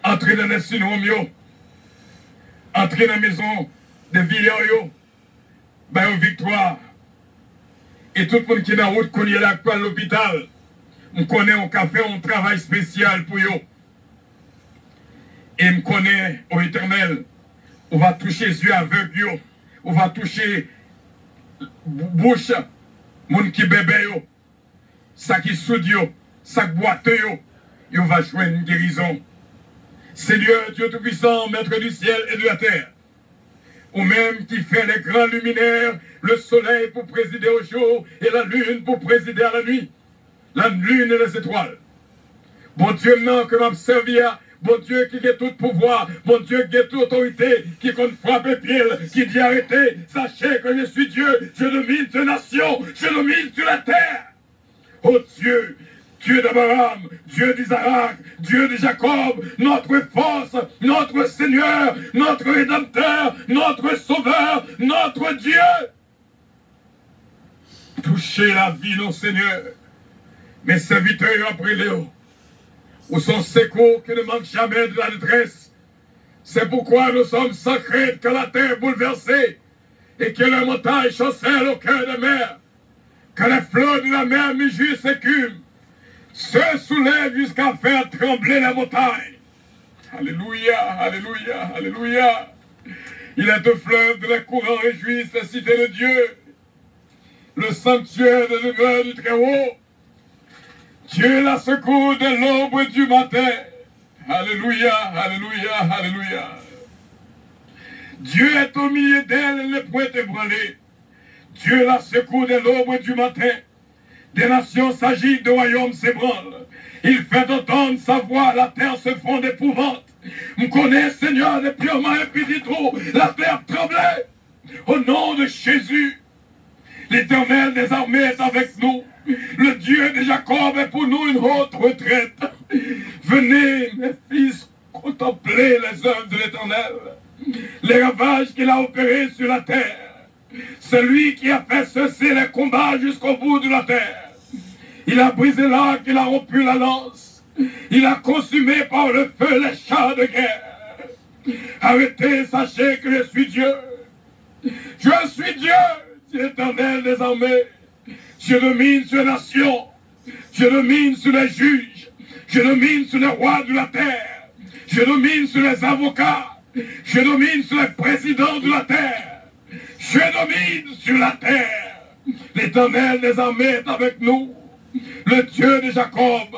Entrez dans les syndromes, entrez dans la maison de Villiers, ben une victoire. Et tout le monde qui est dans la route connaît l'actuel l'hôpital. On connaît un café, un travail spécial pour eux. Et on connaît au éternel. On va toucher les yeux aveugles, on va toucher bouche, monde qui bébé, ça qui soude, ça qui boite, on va jouer une guérison. Seigneur, Dieu Tout-Puissant, Maître du ciel et de la terre, ou même qui fait les grands luminaires, le soleil pour présider au jour et la lune pour présider à la nuit, la lune et les étoiles. Bon Dieu, maintenant que m'a servi à bon Dieu qui a tout pouvoir, bon Dieu qui a toute autorité, qui compte frapper pied, qui dit arrêtez, sachez que je suis Dieu, je domine ces nations, je domine sur la terre. Oh Dieu, Dieu d'Abraham, Dieu d'Isaac, Dieu de Jacob, notre force, notre Seigneur, notre Rédempteur, notre Sauveur, notre Dieu. Touchez la vie, nos Seigneur. Mes serviteurs après Léo, où sont secours qui ne manquent jamais de la détresse. C'est pourquoi nous sommes sacrés que la terre bouleversée et que les montagnes chancellent au cœur de mer, que les flots de la mer mugissent s'écument, se soulèvent jusqu'à faire trembler la montagne. Alléluia, alléluia, alléluia. Il est un fleuve de la courant réjouissent la cité de Dieu, le sanctuaire de demeure du Très-Haut. Dieu la secoue de l'aube du matin. Alléluia, alléluia, alléluia. Dieu est au milieu d'elle, elle ne peut ébranler. Dieu la secoue de l'aube du matin. Des nations s'agitent, de royaumes s'ébranlent. Il fait entendre sa voix, la terre se fond d'épouvante. On connaît, Seigneur, les purement impéditraux, la terre tremblait. Au nom de Jésus, l'Éternel des armées est avec nous. Le Dieu de Jacob est pour nous une haute retraite. Venez, mes fils, contempler les œuvres de l'Éternel, les ravages qu'il a opérés sur la terre. Celui qui a fait cesser les combats jusqu'au bout de la terre. Il a brisé l'arc, il a rompu la lance. Il a consumé par le feu les chars de guerre. Arrêtez, sachez que je suis Dieu. Je suis Dieu, dit l'Éternel des armées. Je domine sur les nations. Je domine sur les juges. Je domine sur les rois de la terre. Je domine sur les avocats. Je domine sur les présidents de la terre. Je domine sur la terre. L'Éternel des armées est avec nous. Le Dieu de Jacob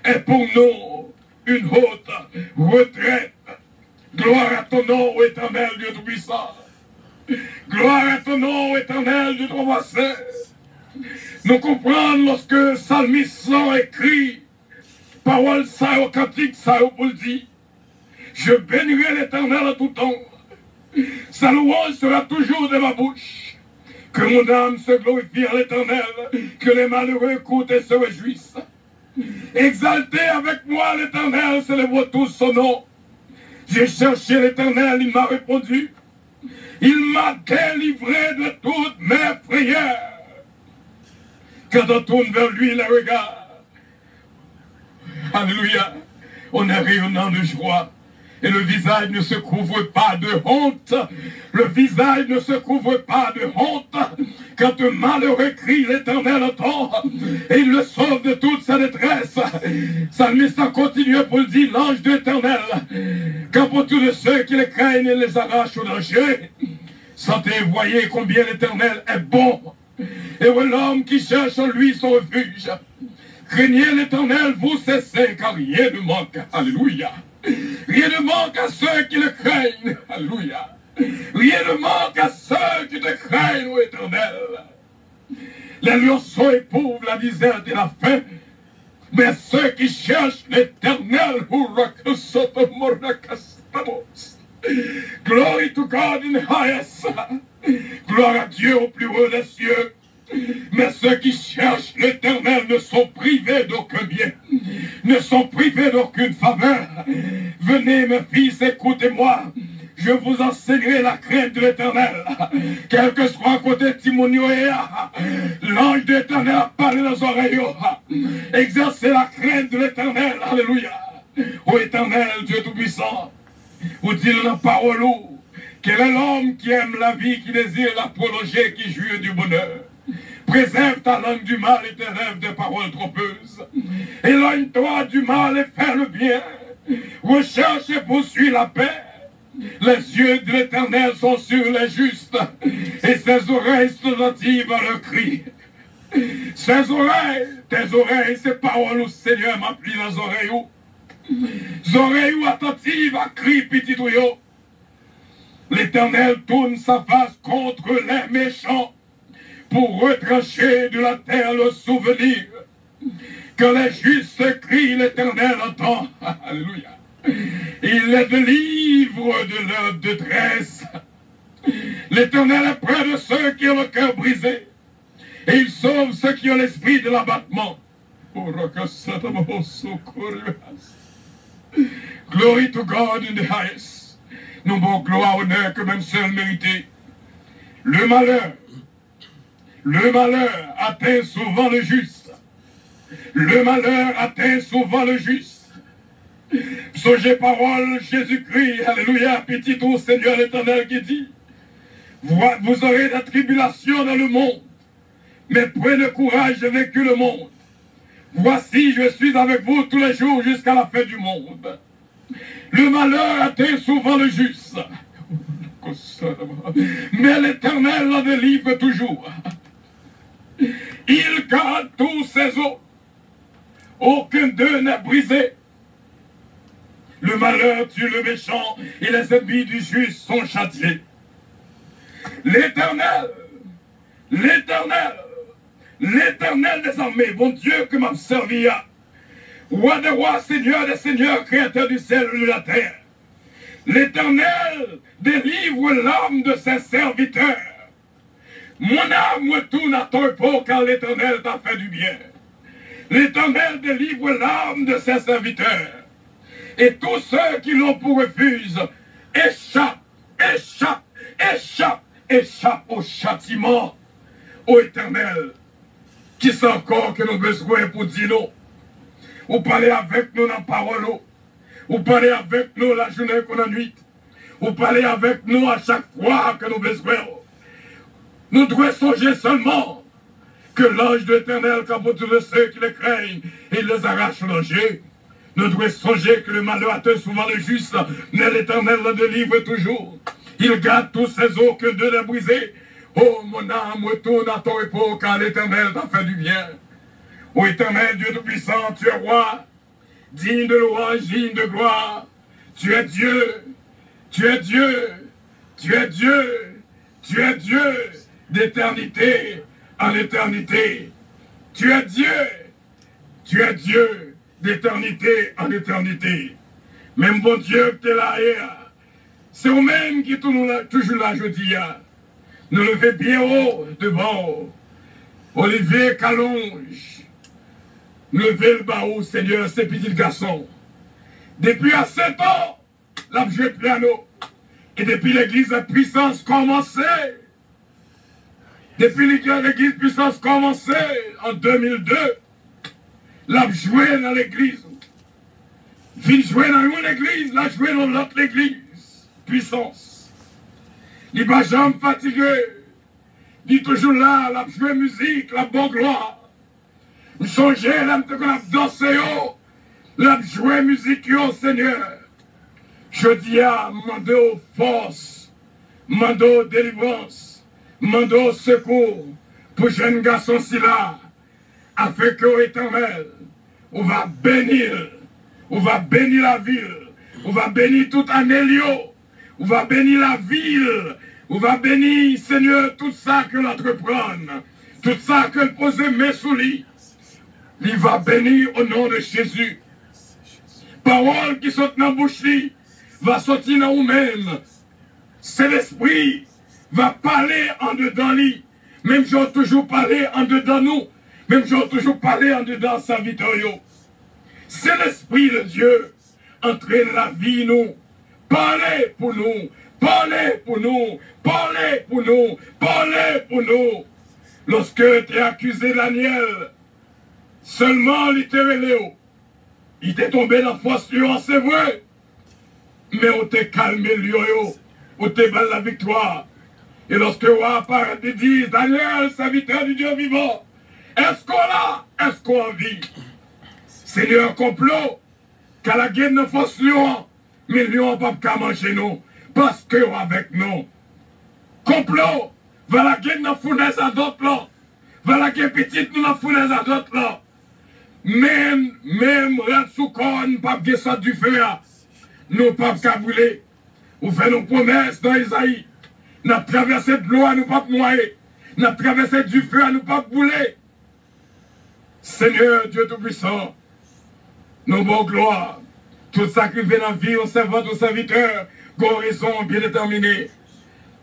est pour nous une haute retraite. Gloire à ton nom, ô Éternel Dieu Tout-Puissant. Gloire à ton nom, ô Éternel Dieu Tout-Puissant. Nous comprenons lorsque le psalmiste écrit parole ça au cantique ça pour le dire. Je bénirai l'Éternel en tout temps. Sa louange sera toujours de ma bouche. Que mon âme se glorifie à l'Éternel, que les malheureux écoutent et se réjouissent. Exaltez avec moi l'Éternel, célébrons tous son nom. J'ai cherché l'Éternel, il m'a répondu. Il m'a délivré de toutes mes frayeurs. Quand on tourne vers lui les regards, alléluia, on est rayonnant de joie. Et le visage ne se couvre pas de honte. Le visage ne se couvre pas de honte. Quand un malheureux crie, l'Éternel entend. Et il le sauve de toute sa détresse. Psalmiste a continué pour le dire, l'ange de l'Éternel. Quand pour tous ceux qui les craignent, il les arrache au danger. Sentez et voyez combien l'Éternel est bon. Et l'homme qui cherche en lui son refuge. Craignez l'Éternel, vous cessez, car rien ne manque. Alléluia. Rien ne manque à ceux qui le craignent. Alléluia. Rien ne manque à ceux qui te craignent, ô Éternel. Les lionceaux éprouvent la misère et la faim. Mais ceux qui cherchent l'Éternel, glory to God in highest. Gloire à Dieu au plus haut des cieux. Mais ceux qui cherchent l'Éternel ne sont privés d'aucun bien, ne sont privés d'aucune faveur. Venez mes fils, écoutez-moi. je vous enseignerai la crainte de l'Éternel. Quel que soit à côté de Timonio, l'ange de l'Éternel a parlé dans les oreilles. Exercez la crainte de l'Éternel. Alléluia. Ô Éternel, Dieu Tout-Puissant, vous dites dans la parole, quel est l'homme qui aime la vie, qui désire la prolonger, qui jouit du bonheur. Préserve ta langue du mal et tes rêves des paroles trompeuses. Éloigne-toi du mal et fais le bien. Recherche et poursuis la paix. Les yeux de l'Éternel sont sur les justes et ses oreilles sont attentives à leur cri. Ses oreilles, tes oreilles, ces paroles, Seigneur, m'appuient dans les oreilles. Les oreilles attentives à cri petit tuyau. L'Éternel tourne sa face contre les méchants pour retrancher de la terre le souvenir. Que les justes crient, l'Éternel entend. Alléluia. Il les délivre de leur détresse. L'Éternel est près de ceux qui ont le cœur brisé. Et il sauve ceux qui ont l'esprit de l'abattement. Glory to God in the highest. Nous avons gloire, honneur que même seul mérité. Le malheur atteint souvent le juste. Le malheur atteint souvent le juste. Songez parole, Jésus-Christ, alléluia, petit ô Seigneur l'Éternel qui dit, vous aurez de la tribulation dans le monde, mais prenez courage, j'ai vaincu le monde. Voici, je suis avec vous tous les jours jusqu'à la fin du monde. Le malheur atteint souvent le juste, mais l'Éternel la délivre toujours. Il garde tous ses os, aucun d'eux n'est brisé. Le malheur tue le méchant et les ennemis du juste sont châtiés. L'Éternel des armées, mon Dieu que m'a servi à, roi des rois, seigneur des seigneurs, créateur du ciel et de la terre. L'Éternel délivre l'âme de ses serviteurs. Mon âme retourne à ton repos car l'Éternel t'a fait du bien. L'Éternel délivre l'âme de ses serviteurs. Et tous ceux qui l'ont pour refuge échappent au châtiment. Ô Éternel, qui c'est encore que nous avons besoin pour dire nous? Ou parler avec nous dans la parole, ou parler avec nous la journée qu'on a nuit, ou parler avec nous à chaque fois que nous avons besoin. Nous devons songer seulement que l'ange de l'Éternel capote de ceux qui les craignent et les arrache l'ange. Nous devons songer que le malheur atteint souvent le juste, mais l'Éternel le délivre toujours. Il garde tous ses os que de les briser. Oh, mon âme, retourne à ton repos, car l'Éternel t'a fait du bien. Ô Éternel, Dieu Tout-Puissant, tu es roi, digne de louange, digne de gloire. Tu es Dieu, tu es Dieu, tu es Dieu, tu es Dieu d'éternité en éternité. Tu es Dieu, tu es Dieu d'éternité en éternité. Même bon Dieu que tu es là, c'est vous-même qui toujours là, je dis, nous levez bien haut devant Olivier Calonge. Nous levez le bas haut, Seigneur, ces petits garçons. Depuis à 7 ans, l'a joué piano. Et depuis l'église de puissance commencée, depuis l'église de puissance commencée en 2002, l'a joué dans l'église. Vin jouer dans une église, l'a joué dans l'autre église. Puissance. Il va jamais fatigué. Il est toujours là, l'a joué musique, la bonne gloire. Il songeait, l'a dansé, l'a joué musique, Seigneur. Je dis à mando force, mando délivrance, mando secours pour jeune garçon si là, afin que Éternel, on va bénir la ville, on va bénir tout Anélio, on va bénir la ville, on va bénir, Seigneur, tout ça que l'entreprend, tout ça que pose mes sous lui. Il va bénir au nom de Jésus. Parole qui saute dans la bouche va sortir dans vous-même. C'est l'esprit va parler en dedans lui. Même j'ai toujours parlé en dedans nous. Même j'ai toujours parlé en dedans sa victoire. C'est l'esprit de Dieu entraîne la vie nous. Parlez pour nous. Parlez pour nous, parlez pour nous, parlez pour nous. Lorsque tu as accusé Daniel, seulement littéralement, il t'est tombé dans la force, c'est vrai. Mais on t'a calmé, on t'a donné la victoire. Et lorsque roi apparaît et dit, Daniel, serviteur du Dieu vivant, est-ce qu'on l'a? Est-ce qu'on vit? Seigneur, complot, qu'à la guerre de force lion, mais lion ne peut pas manger nous, parce que avec nous. Complot, va la guerre de fournaise à d'autres là, va la guerre petite nous la fournaise à d'autres là. Même, rat sous corps, nous ne pouvons pas sortir du feu là. Nous ne pouvons pas brûler. Vous faites nos promesses dans Isaïe. Nous avons traversé de l'eau à nous pas noyer. Nous avons traversé du feu à nous pas brûler. Seigneur Dieu Tout-Puissant, nous bon gloire. Tout ça qui vient dans la vie, au servant, au serviteur, qu'on raison bien déterminée.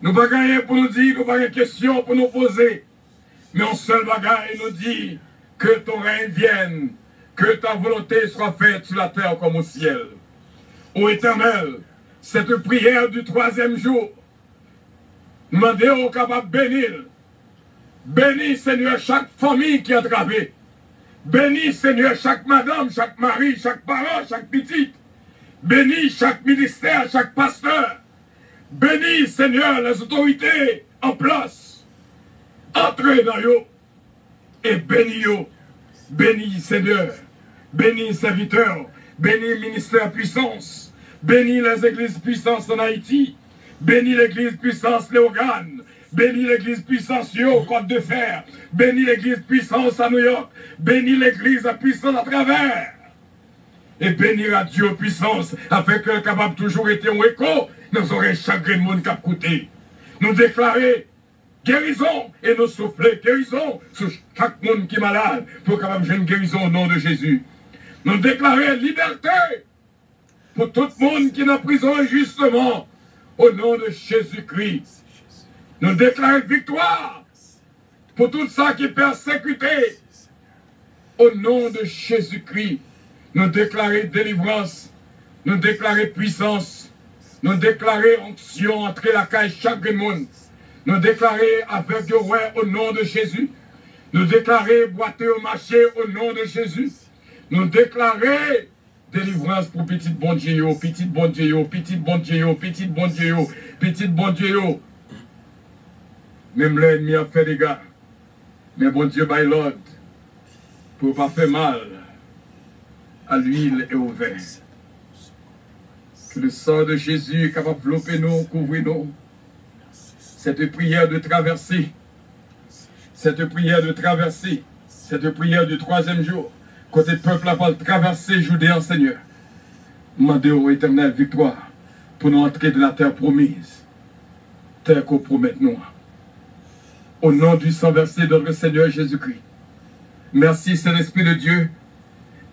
Nous ne pouvons pas gagner pour nous dire, nous n'avons pas de questions pour nous poser. Mais en seul bagaille nous dit que ton règne vienne, que ta volonté soit faite sur la terre comme au ciel. Ô Éternel, cette prière du 3e jour, demandez au capable de bénir. Bénis, Seigneur, chaque famille qui est entravée. Bénis, Seigneur, chaque madame, chaque mari, chaque parent, chaque petite. Bénis chaque ministère, chaque pasteur. Bénis, Seigneur, les autorités en place. Entrez dans eux et bénis eux. Bénis, Seigneur. Bénis, serviteurs. Bénis, ministère puissance. Bénis les églises puissance en Haïti. Bénis l'église puissance Léogane. Bénis l'église puissance Yo, Côte de Fer. Bénis l'église puissance à New York. Bénis l'église puissance à travers. Et bénir à Dieu puissance, afin que capable toujours être un écho, nous aurons chagrin de monde qui a coûté. Nous déclarer guérison et nous souffler guérison sur chaque monde qui est malade, pour capable jouer une guérison au nom de Jésus. Nous déclarer liberté pour tout le monde qui est en prison injustement, au nom de Jésus-Christ. Nous déclarer victoire pour tout ça qui est persécuté, au nom de Jésus-Christ. Nous déclarer délivrance, nous déclarer puissance, nous déclarer onction entre la caille chaque monde, nous déclarer avec le roi au nom de Jésus, nous déclarer boiter au marché au nom de Jésus, nous déclarer délivrance pour petit bon Dieu, petit bon Dieu, petit bon Dieu, petit bon Dieu, petit bon Dieu. Même l'ennemi a fait des gars, mais bon Dieu, by Lord, pour pas faire mal à l'huile et au vin. Que le sang de Jésus est capable de envelopper nous, couvrir nous. Cette prière de traversée, cette prière de traversée, cette prière du 3e jour, côté le peuple a pas traversé Judée, Seigneur. Demandez au éternel victoire pour nous entrer de la terre promise, terre qu'on promet nous. Au nom du sang versé de notre Seigneur Jésus-Christ. Merci, Saint-Esprit de Dieu.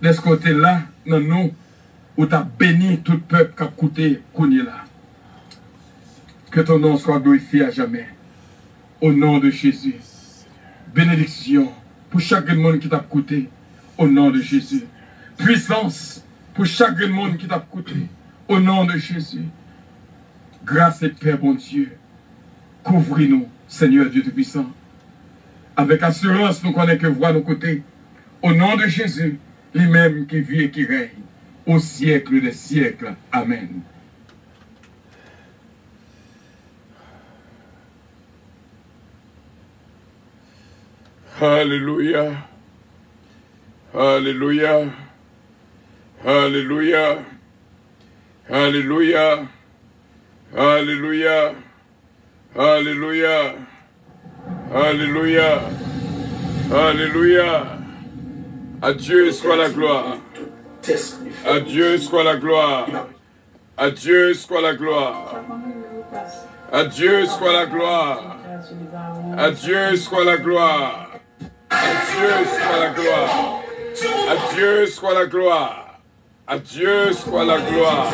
De ce côté-là, dans nous, où tu as béni tout le peuple qui a coûté qu'on est là. Que ton nom soit glorifié à jamais. Au nom de Jésus. Bénédiction pour chaque monde qui t'a coûté. Au nom de Jésus. Puissance pour chaque monde qui t'a coûté. Au nom de Jésus. Grâce et paix, bon Dieu. Couvris-nous, Seigneur Dieu Tout-Puissant. Avec assurance, nous connaissons que voix nos côtés. Au nom de Jésus. Lui-même qui vit et qui règne au siècle des siècles. Amen. Alléluia. Alléluia. Alléluia. Alléluia. Alléluia. Alléluia. Alléluia. Alléluia. À Dieu soit la gloire. À Dieu soit la gloire. À Dieu soit la gloire. À Dieu soit la gloire. À Dieu soit la gloire. À Dieu soit la gloire. À Dieu soit la gloire. À Dieu soit la gloire.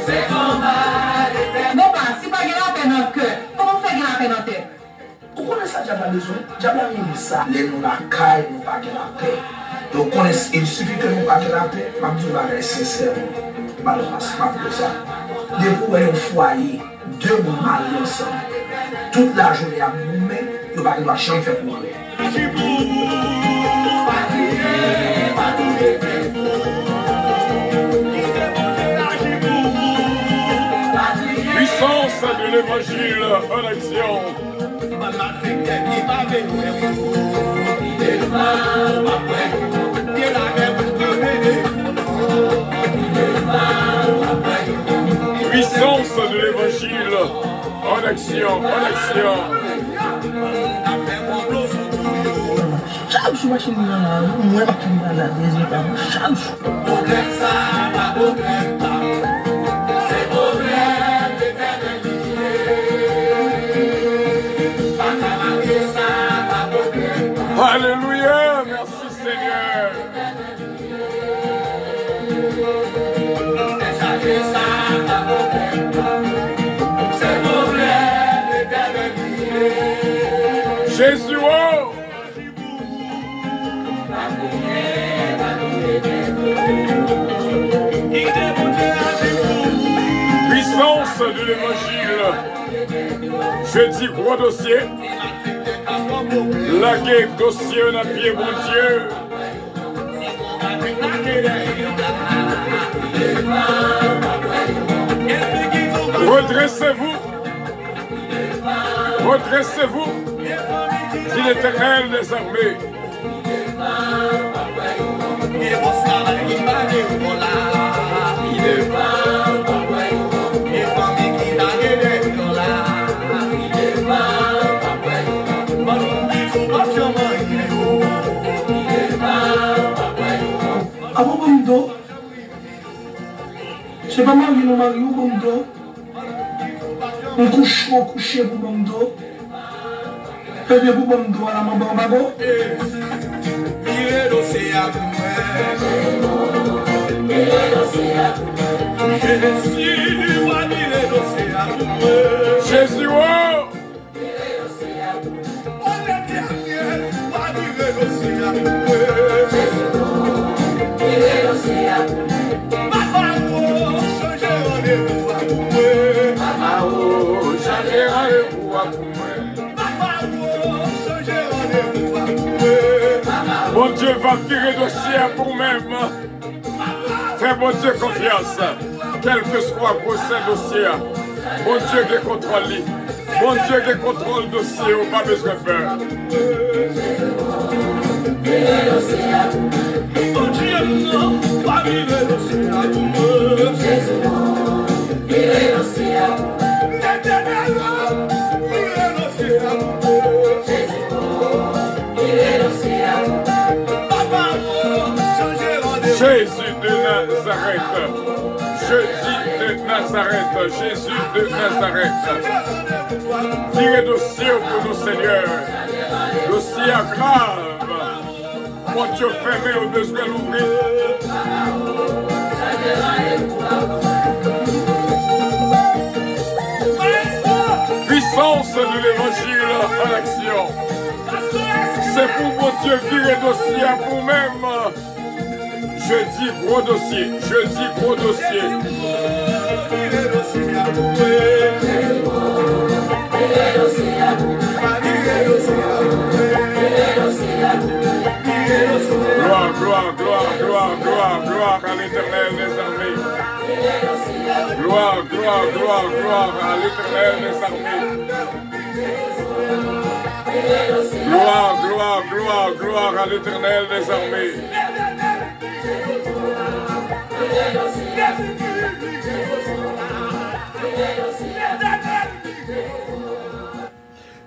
C'est besoin. Diable a mis ça, les nous la caille, nous pas la paix. Donc il suffit que nous pas la paix, je vais dire sincèrement, malheureusement de ça. Depuis un foyer, deux mots mariés ensemble, toute la journée à nous-mêmes, nous ne pouvons pas chambre faire pour nous. Puissance de l'évangile en action. Puissance de l'évangile en action, en action. Chaque jour, je suis là, moi, je suis là, chaque jour. Alléluia, merci Seigneur. Jésus, oh! Puissance de l'évangile. Je dis gros dossier. La guerre dossier on a pied, mon Dieu. Redressez-vous. Redressez-vous. Dit l'Éternel des armées. Avant Bondo, c'est pas moi qui nous marie au Bondo. On couche pour Bondo. Et bien pour Bondo à la maman Mago. Jésus, oh! Bon Dieu va virer dossier pour même. Fais bon Dieu confiance. Quel que soit gros dossier. Bon Dieu qui contrôle lui. Bon Dieu qui contrôle le dossier. On n'a pas besoin de peur. Jésus de Nazareth, Jésus de Nazareth, Jésus de Nazareth. Tirez dossier pour nous, Seigneur. Dossier grave. Mon Dieu fermé au besoin l'ouvrir. Puissance de l'évangile en action. C'est pour mon Dieu virer dossier pour même. Je dis gros dossier, je dis gros dossier. Gloire, gloire, gloire, gloire, gloire, gloire à l'Éternel des armées. Gloire, gloire, gloire, gloire à l'Éternel des armées. Gloire, gloire, gloire, gloire à l'Éternel des armées.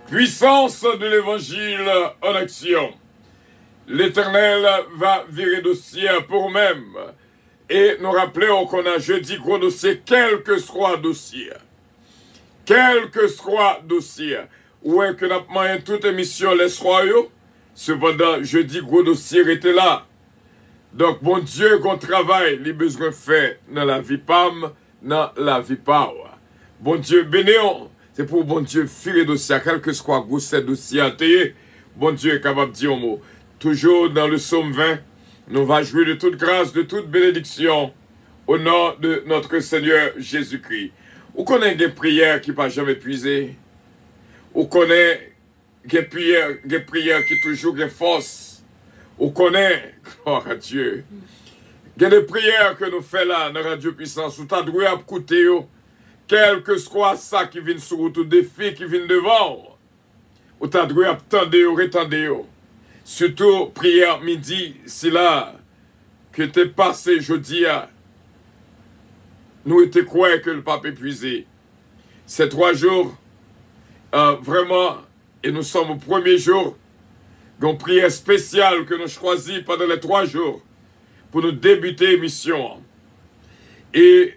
Puissance de l'évangile en action. L'Éternel va virer dossier pour même. Et nous rappelons qu'on a jeudi gros dossier, quel que soit dossier. Quel que soit dossier. Ou est que nous avons toute émission les royaux. Cependant, jeudi gros dossier était là. Donc, bon Dieu, qu'on travaille, les besoins faits dans la vie PAM, dans la vie power. Bon Dieu, bénéons. C'est pour bon Dieu, filer dossier, quel que soit gros ce dossier à tailler, bon Dieu est capable de dire un mot. Toujours dans le psaume 20, nous va jouer de toute grâce, de toute bénédiction, au nom de notre Seigneur Jésus-Christ. Vous connaissez des prières qui ne pas jamais épuisées. Vous connaissez des prières qui toujours des force. Vous connaissez, gloire à Dieu. Il y a des prières que nous faisons là, dans Radio Puissance, où tu as droit à écouter, quel que soit ça qui vient sur tout défi qui vient devant, où tu as droit à attendre, retendre. Surtout, prière midi, c'est là que tu es passé jeudi, nous étions croyants que le pape épuisé. Ces 3 jours, vraiment, et nous sommes au premier jour, une prière spéciale que nous choisis pendant les 3 jours pour nous débuter l'émission. Et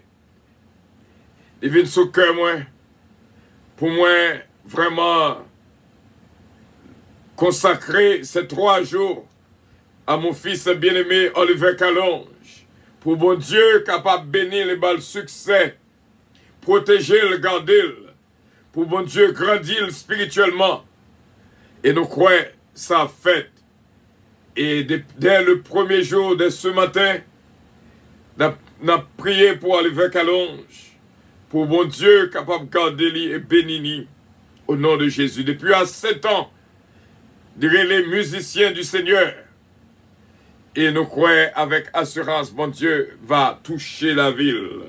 il vient sur le cœur, moi, pour moi, vraiment, consacrer ces 3 jours à mon fils bien-aimé Olivier Calonge, pour bon Dieu capable de bénir les balles succès, protéger le garder, pour bon Dieu grandir spirituellement. Et nous croyons ça fait. Et dès le premier jour, dès ce matin, nous avons prié pour Olivier Calonge, pour bon Dieu capable de garder et bénir au nom de Jésus. Depuis à 7 ans, les musiciens du Seigneur. Et nous croyons avec assurance, bon Dieu va toucher la ville.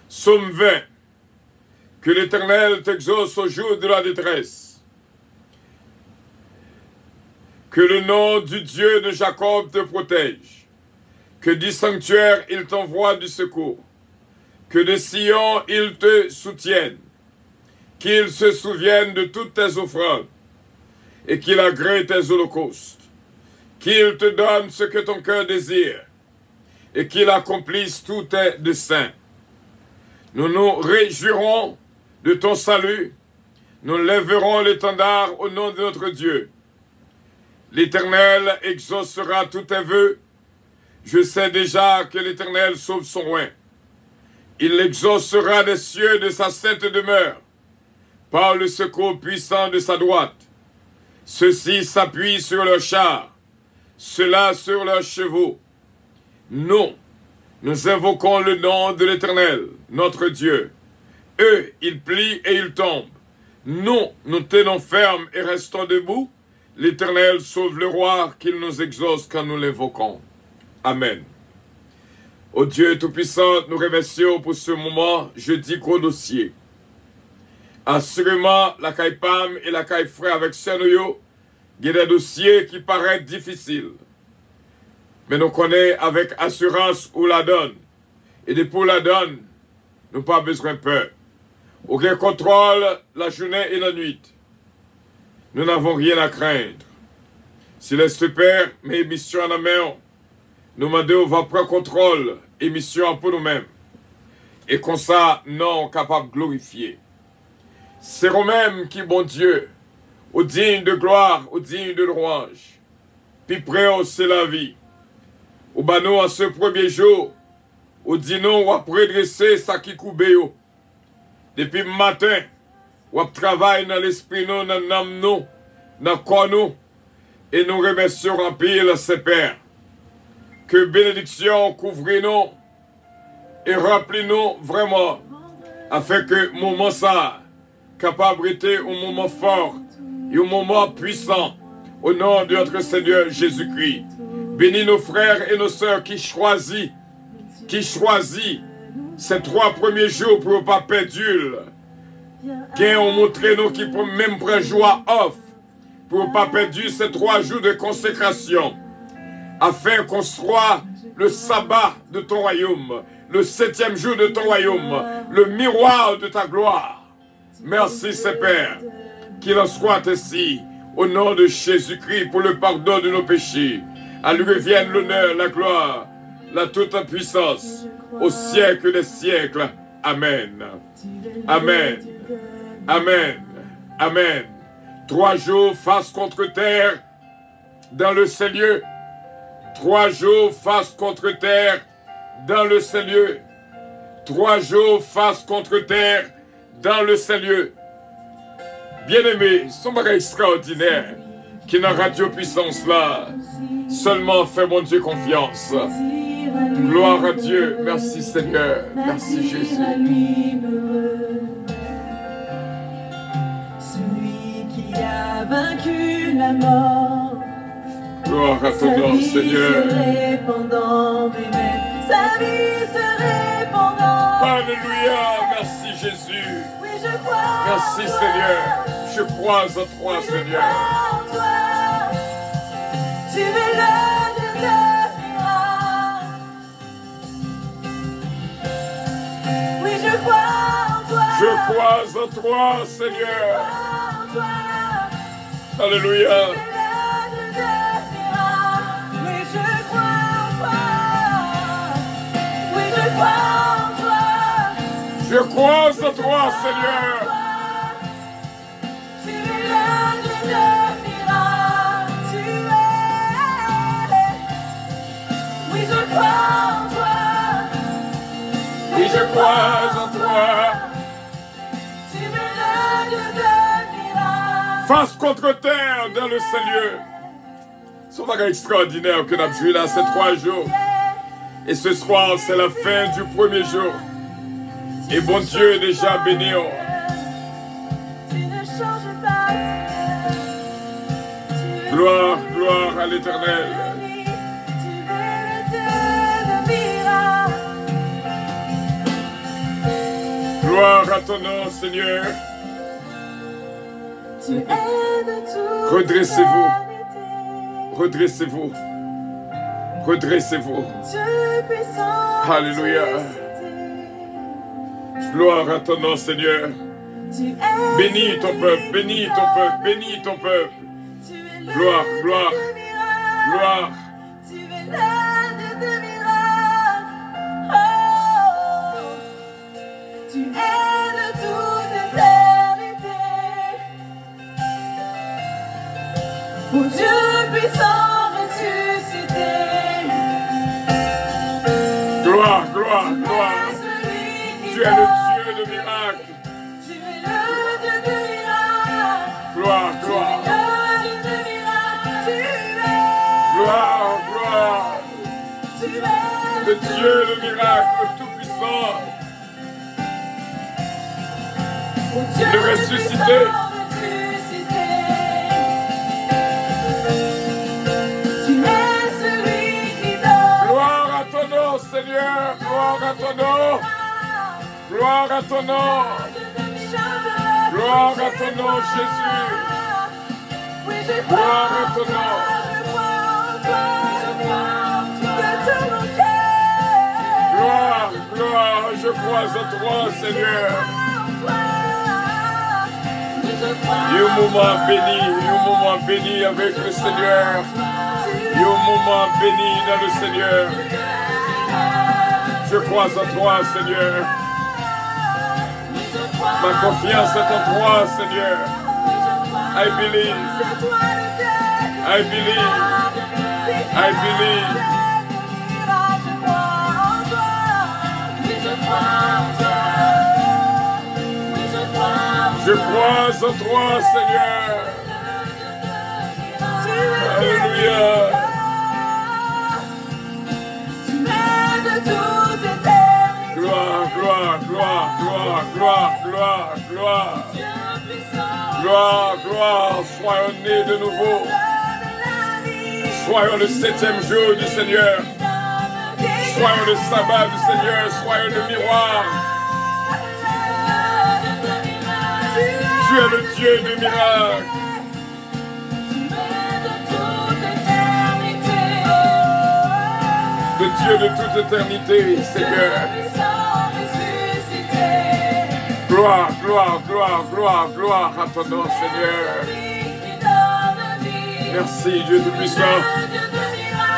Psaume 20. Que l'Éternel t'exauce au jour de la détresse. Que le nom du Dieu de Jacob te protège. Que du sanctuaire il t'envoie du secours. Que de Sion il te soutienne. Qu'il se souvienne de toutes tes offrandes. Et qu'il agrée tes holocaustes. Qu'il te donne ce que ton cœur désire, et qu'il accomplisse tous tes desseins. Nous nous réjouirons de ton salut, nous lèverons l'étendard au nom de notre Dieu. L'Éternel exaucera tous tes vœux. Je sais déjà que l'Éternel sauve son roi. Il exaucera des cieux de sa sainte demeure, par le secours puissant de sa droite. Ceux-ci s'appuient sur leurs chars, ceux-là sur leurs chevaux. Nous invoquons le nom de l'Éternel, notre Dieu. Eux, ils plient et ils tombent. Nous tenons ferme et restons debout. L'Éternel sauve le roi, qu'il nous exauce quand nous l'invoquons. Amen. Ô Dieu Tout-Puissant, nous remercions pour ce moment, jeudi gros dossier. Assurément, la caille Pam et la caille Frère avec Senoyo, il y a des dossiers qui paraissent difficiles. Mais nous connaissons avec assurance où la donne. Et depuis la donne, nous n'avons pas besoin de peur. Aucun contrôle la journée et la nuit. Nous n'avons rien à craindre. Si le Père met émission en la main, nous demandons va prendre contrôle, émission pour nous-mêmes. Et comme ça, non capable de glorifier. C'est nous-mêmes qui, bon Dieu, au digne de gloire, au digne de louange. Puis près, c'est la vie. Au banon, à ce premier jour, au dit non, on va redresser ça qui coube. Depuis le matin, on travaille dans l'esprit, dans l'âme, dans le corps, et nous remercions en pile, ces pères. Que bénédiction couvre nous et remplit-nous vraiment, afin que moment ça, capable d'être un moment fort et un moment puissant, au nom de notre Seigneur Jésus-Christ. Bénis nos frères et nos sœurs qui choisissent ces 3 premiers jours pour ne pas perdre. Qui ont montré nous qui pour même prendre joie off, pour ne pas perdre ces 3 jours de consécration, afin qu'on soit le sabbat de ton royaume, le 7e jour de ton royaume, le miroir de ta gloire. Merci, Père, qu'il en soit ainsi, au nom de Jésus-Christ, pour le pardon de nos péchés. À lui revienne l'honneur, la gloire, la toute-puissance, au siècle des siècles. Amen. Amen. Amen. Amen. 3 jours face contre terre dans le Saint-Lieu. 3 jours face contre terre dans le Saint-Lieu. 3 jours face contre terre dans le Saint-Lieu. Bien-aimé, son bagage extraordinaire qui n'a radio puissance là. Seulement fais mon Dieu confiance. Gloire à Dieu. Merci Seigneur. Merci Jésus. Celui qui a vaincu la mort. Gloire à ton nom, Seigneur. Sa vie se répandant. Alléluia. Merci Jésus. Oui, je crois. Merci Seigneur. Je crois en toi, Seigneur. Tu es le Dieu de miracles. Oui, je crois en toi. Je crois en toi, Seigneur. Alléluia. Oui, je crois en toi. Oui, je crois en toi. Je crois en toi, Seigneur. Tu es le Dieu de miracles. Tu es. Oui, je crois en toi. Oui, je crois en toi. Tu es le Dieu de miracles. Face contre terre dans le Saint-Lieu. C'est un bagage extraordinaire que nous avons joué là ces 3 jours. Et ce soir, c'est la fin du premier jour. Et bon Dieu est déjà béni. Tu ne changes pas. Gloire, gloire à l'Éternel. Tu es le Dieu de miracles. Gloire à ton nom, Seigneur. Tu es de tout. Redressez-vous. Redressez-vous. Redressez-vous. Dieu puissant. Alléluia. Gloire à ton nom, Seigneur. Tu es. Bénis ton peuple, bénis ton peuple, bénis ton peuple. Tu es le Gloire, Dieu gloire, de miracles. gloire. Tu es le Dieu de miracles. Oh. Tu es de toute éternité. Ô Dieu puissant ressuscité. Gloire, gloire, gloire. Tu es le Dieu de miracles. Tu es le Dieu de miracles. Gloire, gloire. Tu es le Dieu de miracles. Tu es. Gloire, gloire. Tu es Le Dieu de miracles, le Tout-Puissant. Ô Dieu Le ressuscité. puissant ressuscité. Tu es celui qui donne. Gloire à ton nom, Seigneur. Gloire à ton nom. Gloire à ton nom. Gloire à ton nom, Jésus. Oui, je crois Gloire à en ton toi, nom. je crois en toi, je crois en toi. De tout mon cœur. Gloire, gloire. Je crois en toi, Seigneur. Oui, je crois Il y a un moment béni, il y a un moment béni avec le Seigneur. Il y a un moment béni dans le Seigneur. Je crois en toi, Seigneur. Ma confiance est en toi, Seigneur. I believe. I believe. I believe. Je crois en toi, Seigneur. Alléluia. Gloire, gloire, gloire, gloire, gloire, gloire, gloire. Gloire, gloire, soyons nés de nouveau. Soyons le 7e jour du Seigneur. Soyons le sabbat du Seigneur. Soyons le miroir. Tu es le Dieu des miracles. Le Dieu de toute éternité, Seigneur. Gloire, gloire, gloire, gloire, gloire à ton nom, Seigneur. Merci, Dieu Tout-Puissant.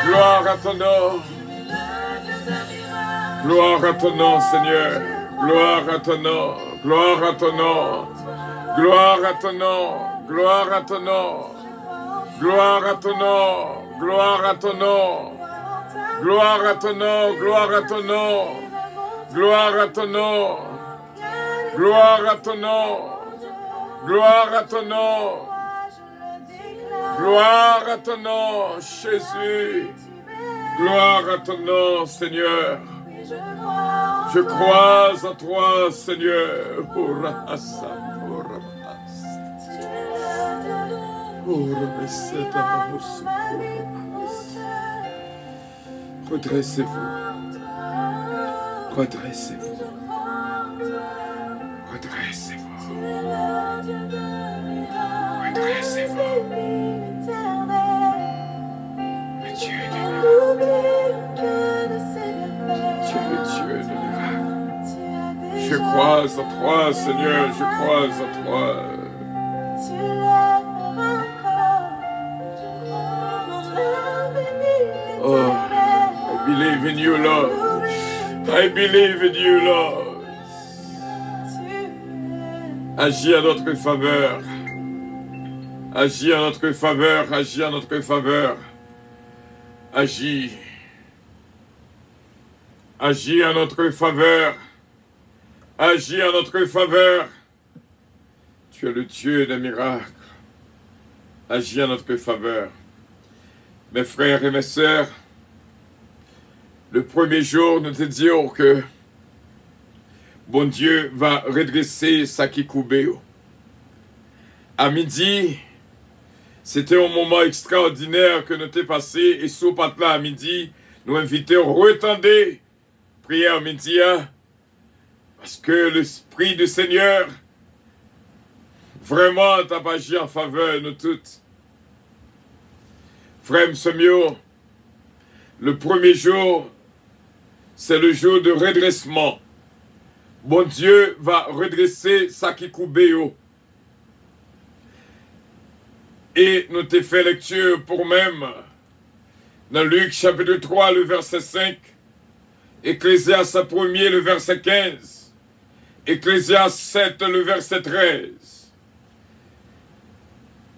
Gloire à ton nom. Gloire à ton nom, Seigneur. Gloire à ton nom. Gloire à ton nom. Gloire à ton nom. Gloire à ton nom. Gloire à ton nom. Gloire à ton nom. Gloire à ton nom. Gloire à ton nom. Gloire à ton nom. Gloire à ton nom. Gloire à ton nom. Gloire à ton nom, Jésus. Gloire à ton nom, Seigneur. Je crois en toi, Seigneur. Redressez-vous. Redressez-vous. Redressez-vous. Redressez-vous. Le Dieu de miracle. Tu es le Dieu de miracle. Je crois en toi, Seigneur. Je crois en toi. Oh, I believe in you, Lord. I believe in you, Lord. Agis à notre faveur. Agis à notre faveur. Agis à notre faveur. Agis. Agis à notre faveur. Agis à notre faveur. Tu es le Dieu des miracles. Agis à notre faveur. Mes frères et mes sœurs, le premier jour, nous te disons que bon Dieu va redresser sa kikoubéo. À midi, c'était un moment extraordinaire que nous t'ai passé et sous là à midi, nous invitons retendez prière midi parce que l'Esprit du Seigneur vraiment t'a agi en faveur de nous toutes. Frère Samuel, le premier jour, c'est le jour de redressement. Bon Dieu va redresser sa kikoubéo. Et nous t'ai fait lecture pour même dans Luc chapitre 3, le verset 5, Ecclésiaste 1er, le verset 15, Ecclésiaste 7, le verset 13.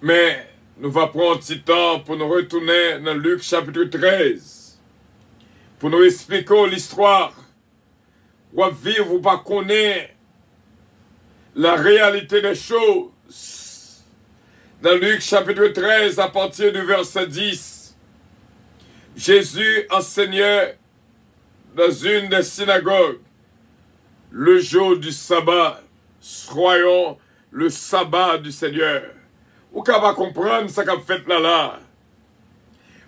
Mais nous allons prendre un petit temps pour nous retourner dans Luc chapitre 13, pour nous expliquer l'histoire. Ou vivre ou pas connaître la réalité des choses. Dans Luc chapitre 13, à partir du verset 10, Jésus enseignait dans une des synagogues le jour du sabbat, soyons le sabbat du Seigneur. Ou qu'on va comprendre ce qu'a fait là.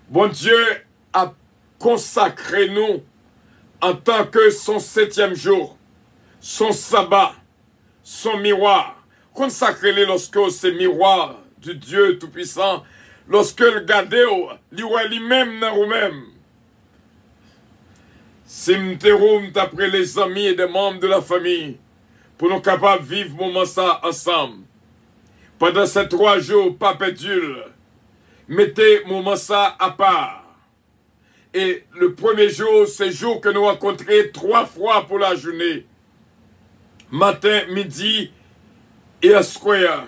Bon Dieu a consacré nous en tant que son 7e jour, son sabbat, son miroir. Consacrez-le lorsque c'est miroir du Dieu Tout-Puissant, lorsque le gardez, lui-même dans vous-même. Si m'teroum d'après les amis et des membres de la famille, pour nous capables de vivre moment ça ensemble. Pendant ces 3 jours, pas pédule, mettez moment ça à part. Et le premier jour, c'est le jour que nous rencontrons 3 fois pour la journée. Matin, midi et à soir.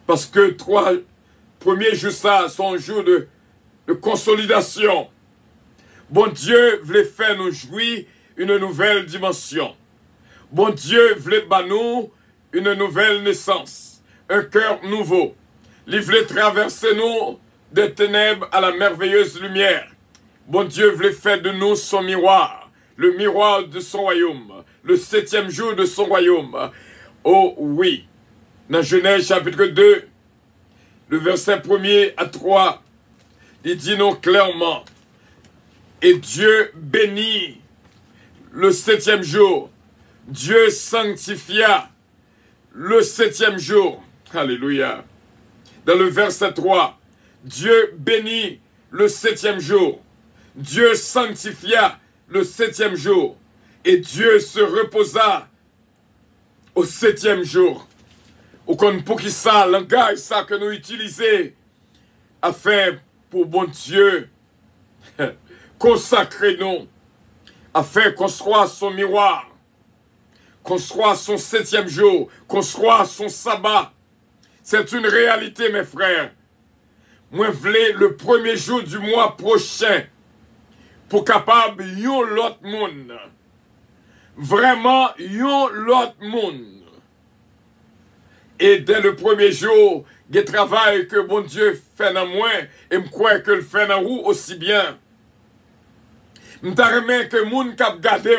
Parce que 3 premiers jours, ça, sont un jour de consolidation. Bon Dieu voulait faire nous jouir une nouvelle dimension. Bon Dieu voulait nous une nouvelle naissance, un cœur nouveau. Il voulait traverser nous des ténèbres à la merveilleuse lumière. Bon Dieu voulait faire de nous son miroir, le miroir de son royaume, le 7e jour de son royaume. Oh oui, dans Genèse chapitre 2, le verset 1er à 3, il dit non clairement, et Dieu bénit le 7e jour, Dieu sanctifia le 7e jour. Alléluia. Dans le verset 3, Dieu bénit le 7e jour. Dieu sanctifia le 7e jour. Et Dieu se reposa au 7e jour. Ou qu'on pour qui ça, langage ça que nous utilisons, afin pour bon Dieu consacrer nous, afin qu'on soit son miroir, qu'on soit son 7e jour, qu'on soit son sabbat. C'est une réalité, mes frères. Moi, je voulais le premier jour du mois prochain, pour capable yon l'autre monde, vraiment yon l'autre monde. Et dès le premier jour, il y a travail que bon Dieu fait dans moi, et je crois que le fait dans vous aussi bien. Je remets que les gens qui ont gardé,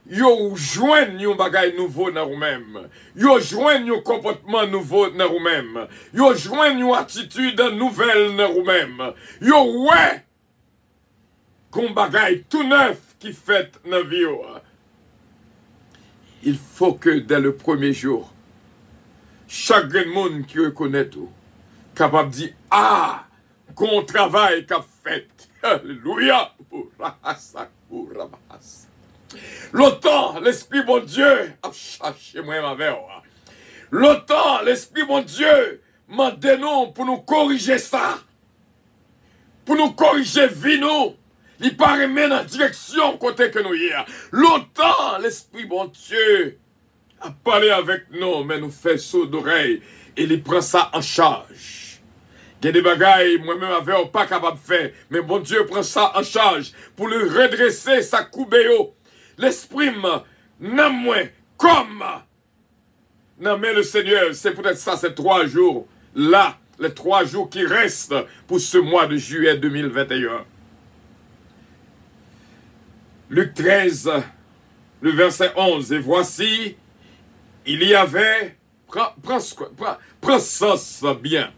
yo joignent un bagay nouveau dans vous-même. Yo joignent un comportement nouveau dans vous-même. Yo joignent une attitude nouvelle dans vous-même. Yo ouais, qu'on bagay tout neuf qui fait dans la vie. Il faut que dès le premier jour, chaque monde qui reconnaît tout, capable de dire, ah, qu'on travail qu'a fait. Alléluia. Longtemps, l'Esprit bon Dieu a cherché moi ma verre. Longtemps, l'Esprit bon Dieu m'a donné pour nous corriger ça. Pour nous corriger vie nous. Il paraît dans la direction côté que nous y est. Longtemps, l'Esprit bon Dieu a parlé avec nous, mais nous fait saut d'oreille. Et il prend ça en charge. Il y a des bagailles, moi-même, avec pas capable de faire. Mais bon Dieu prend ça en charge pour le redresser, sa coubéo. L'esprit, non moins, comme. Non, mais le Seigneur, c'est peut-être ça, ces 3 jours. Là, les 3 jours qui restent pour ce mois de juillet 2021. Luc 13, le verset 11. Et voici, il y avait. Prends ça bien.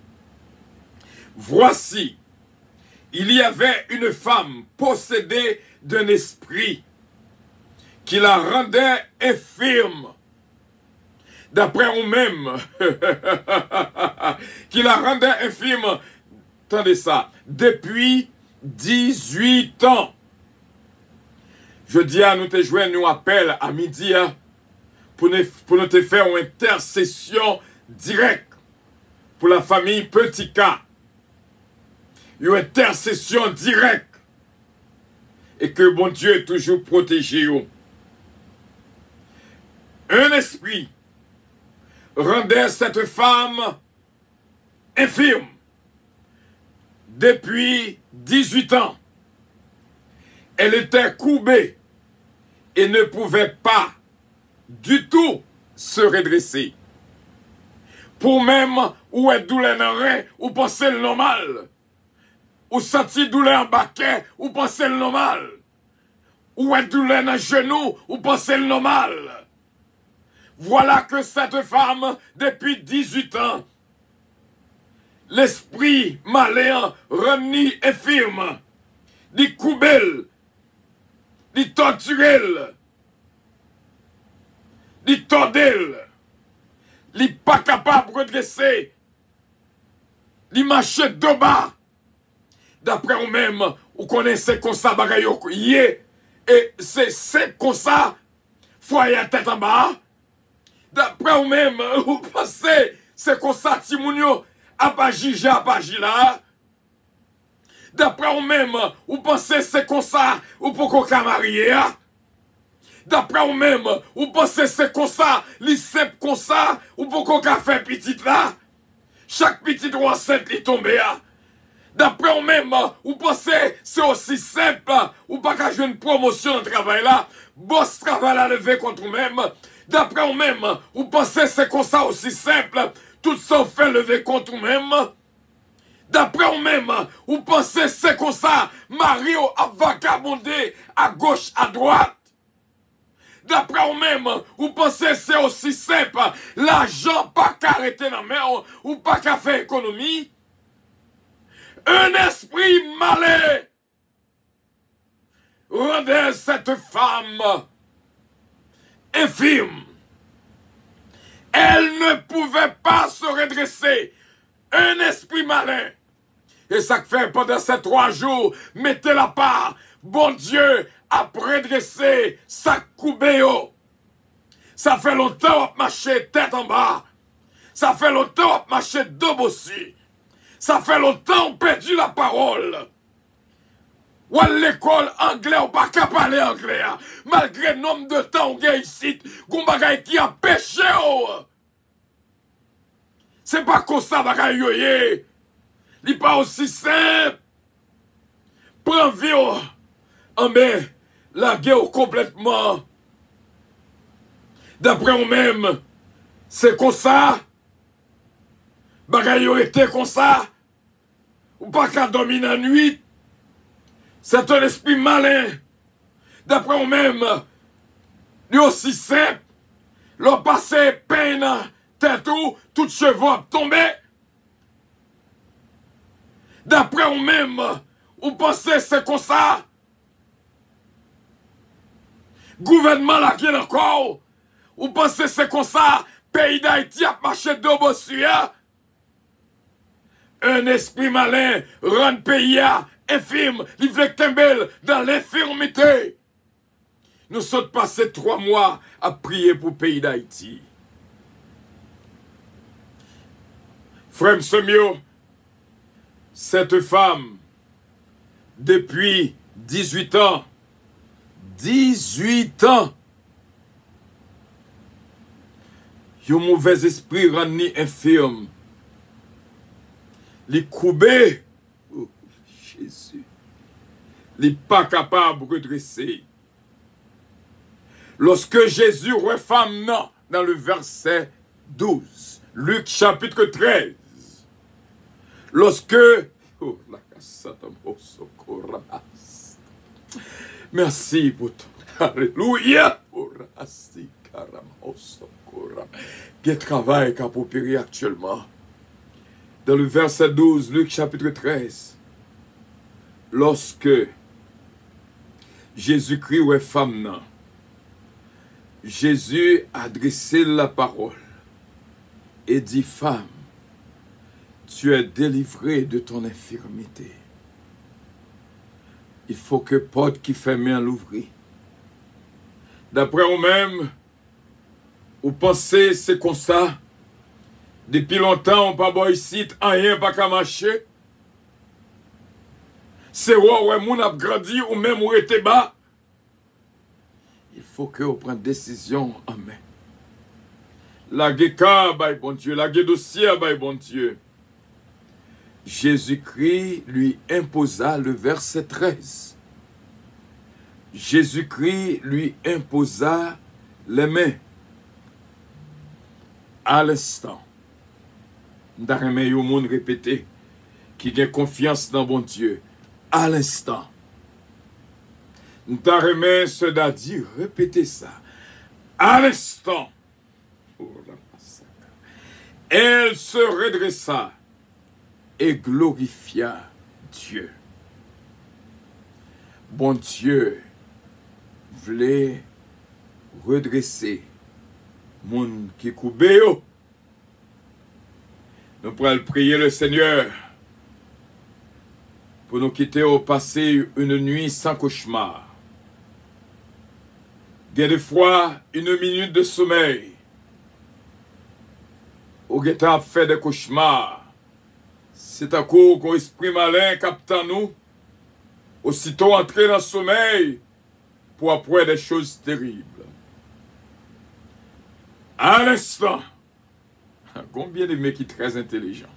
Voici, il y avait une femme possédée d'un esprit qui la rendait infirme. D'après vous-même, qui la rendait infirme, attendez ça, depuis 18 ans. Je dis à nous te joindre, nous appel à midi pour nous te faire une intercession directe pour la famille Petit K. Une intercession directe. Et que bon Dieu toujours protégé. Un esprit rendait cette femme infirme depuis 18 ans. Elle était courbée et ne pouvait pas du tout se redresser. Pour même où est douleur dans le rein, ou penser le normal. Ou sentir douleur en baquet, ou penser le normal. Ou est douleur dans le genou, ou penser le normal. Voilà que cette femme, depuis 18 ans, l'esprit malin, reni infirme, dit coubel, dit torturel, dit tordel, dit pas capable de redresser, dit marcher de bas. D'après vous-même, vous connaissez comme ça, et c'est comme ça, foyer à tête en bas. D'après vous-même, vous pensez, c'est comme ça, Timounio, à pas jugé, à pas là. D'après vous-même, vous pensez, c'est comme ça, ou pour qu'on marier. D'après vous-même, vous pensez, c'est comme ça, les simple comme ça, ou pour qu'on fait petite là. Chaque petite ou enceinte, il tombe là. D'après vous-même, vous pensez c'est aussi simple, ou pas qu'à jouer une promotion dans le travail là, boss travail à lever contre vous-même. D'après vous-même, vous pensez c'est comme ça aussi simple, tout ça fait lever contre vous-même. D'après vous-même, vous pensez c'est comme ça, Mario a vagabondé à gauche, à droite. D'après vous-même, vous pensez c'est aussi simple, l'argent pas qu'à arrêter dans la mer, ou pas qu'à faire économie. Un esprit malin rendait cette femme infirme. Elle ne pouvait pas se redresser. Un esprit malin. Et ça fait pendant ces 3 jours, mettez la part. Bon Dieu a redressé sa coubéo. Ça fait longtemps qu'on marché tête en bas. Ça fait longtemps qu'on marché dos aussi. Ça fait longtemps qu'on perdu la parole. Ou à l'école anglais, on pas qu'à parler anglais. Malgré le nombre de temps qu'on a ici, qu'on bagaille qui a péché. C'est pas comme ça bagaille yoye. Il pas aussi simple. Prends vie en mais la guerre complètement D'après vous-même, c'est comme ça. Bagay yo été comme ça. Ou pas qu'à dormir la nuit. C'est un esprit malin. D'après vous-même, lui aussi simple. L'on passé peine, tête ou, tout cheveux tombé. D'après vous-même, vous pensez c'est comme ça. Gouvernement là qui est encore. Vous pensez c'est comme ça. Pays d'Haïti a marché de bossu. Un esprit malin rend pays infirme, livre tembel dans l'infirmité. Nous sommes passés 3 mois à prier pour le pays d'Haïti. Frère Semio, cette femme, depuis 18 ans, 18 ans, un mauvais esprit rend ni infirme. Les coubés, oh, Jésus, les pas capables de redresser. Lorsque Jésus refame dans le verset 12, Luc chapitre 13, lorsque, oh, merci pour ton alléluia, quel travail qu'a opéré actuellement. Dans le verset 12, Luc chapitre 13, lorsque Jésus-Christ ouais femme, Jésus a adressé la parole et dit, femme, tu es délivrée de ton infirmité. Il faut que porte qui ferme l'ouvrir. D'après vous-même, vous pensez c'est comme ça. Depuis longtemps, on pas boire ici, rien pas qu'à marcher. C'est ouais, moun a grandi ou même ou était bas. Il faut que vous preniez décision en main. La guéka, bon Dieu, la dossier, bon Dieu. Jésus-Christ lui imposa le verset 13. Jésus-Christ lui imposa les mains. À l'instant. D'arrêter au monde répété qui a confiance dans bon Dieu. À l'instant. D'arrêter cela dit, répétez ça. À l'instant. Elle se redressa et glorifia Dieu. Bon Dieu voulait redresser moun qui koubéo. Nous pourrons prier le Seigneur pour nous quitter au passé une nuit sans cauchemar. Des fois, une minute de sommeil. Au guetta fait des cauchemars. C'est à cause qu'un esprit malin capte nous. Aussitôt entrer dans le sommeil pour après des choses terribles. À l'instant, combien de mecs qui sont très intelligentes.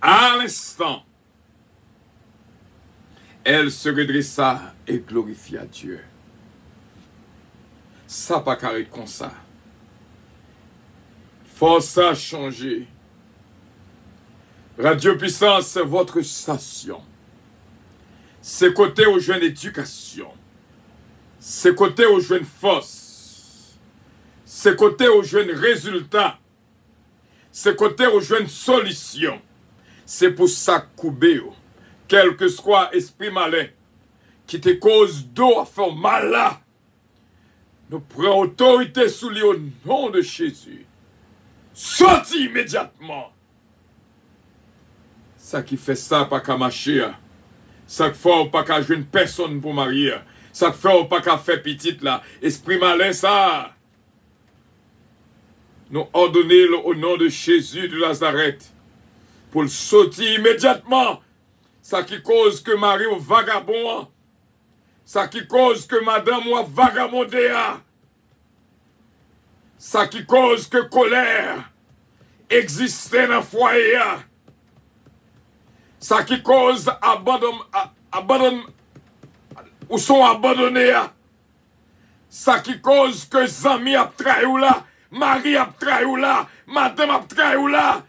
À l'instant, elle se redressa et glorifia Dieu. Ça pas carré comme ça. Force à changer. Radio Puissance, c'est votre station. C'est côté aux jeunes éducation. C'est côté aux jeunes force. C'est côté aux jeunes résultats. C'est côté aux jeunes solutions. C'est pour ça que quel que soit esprit malin qui te cause d'eau à faire mal là, nous prenons autorité sous lui au nom de Jésus. Sorti immédiatement. Ça qui fait ça, pas qu'à marcher. Ça qui fait pas qu'à jouer une personne pour marier. Ça qui fait pas qu'à faire petite là. Esprit malin, ça. Nous ordonnons au nom de Jésus de Nazareth pour le sortir immédiatement. Ça qui cause que Marie ou vagabond. Ça qui cause que madame ou vagabondé. Ça qui cause que colère existait dans le foyer. Ça qui cause abandon ou sont abandonnés. Ça qui cause que Zami a trahi ou là, Marie a trahi ou là, Madame a trahi ou là.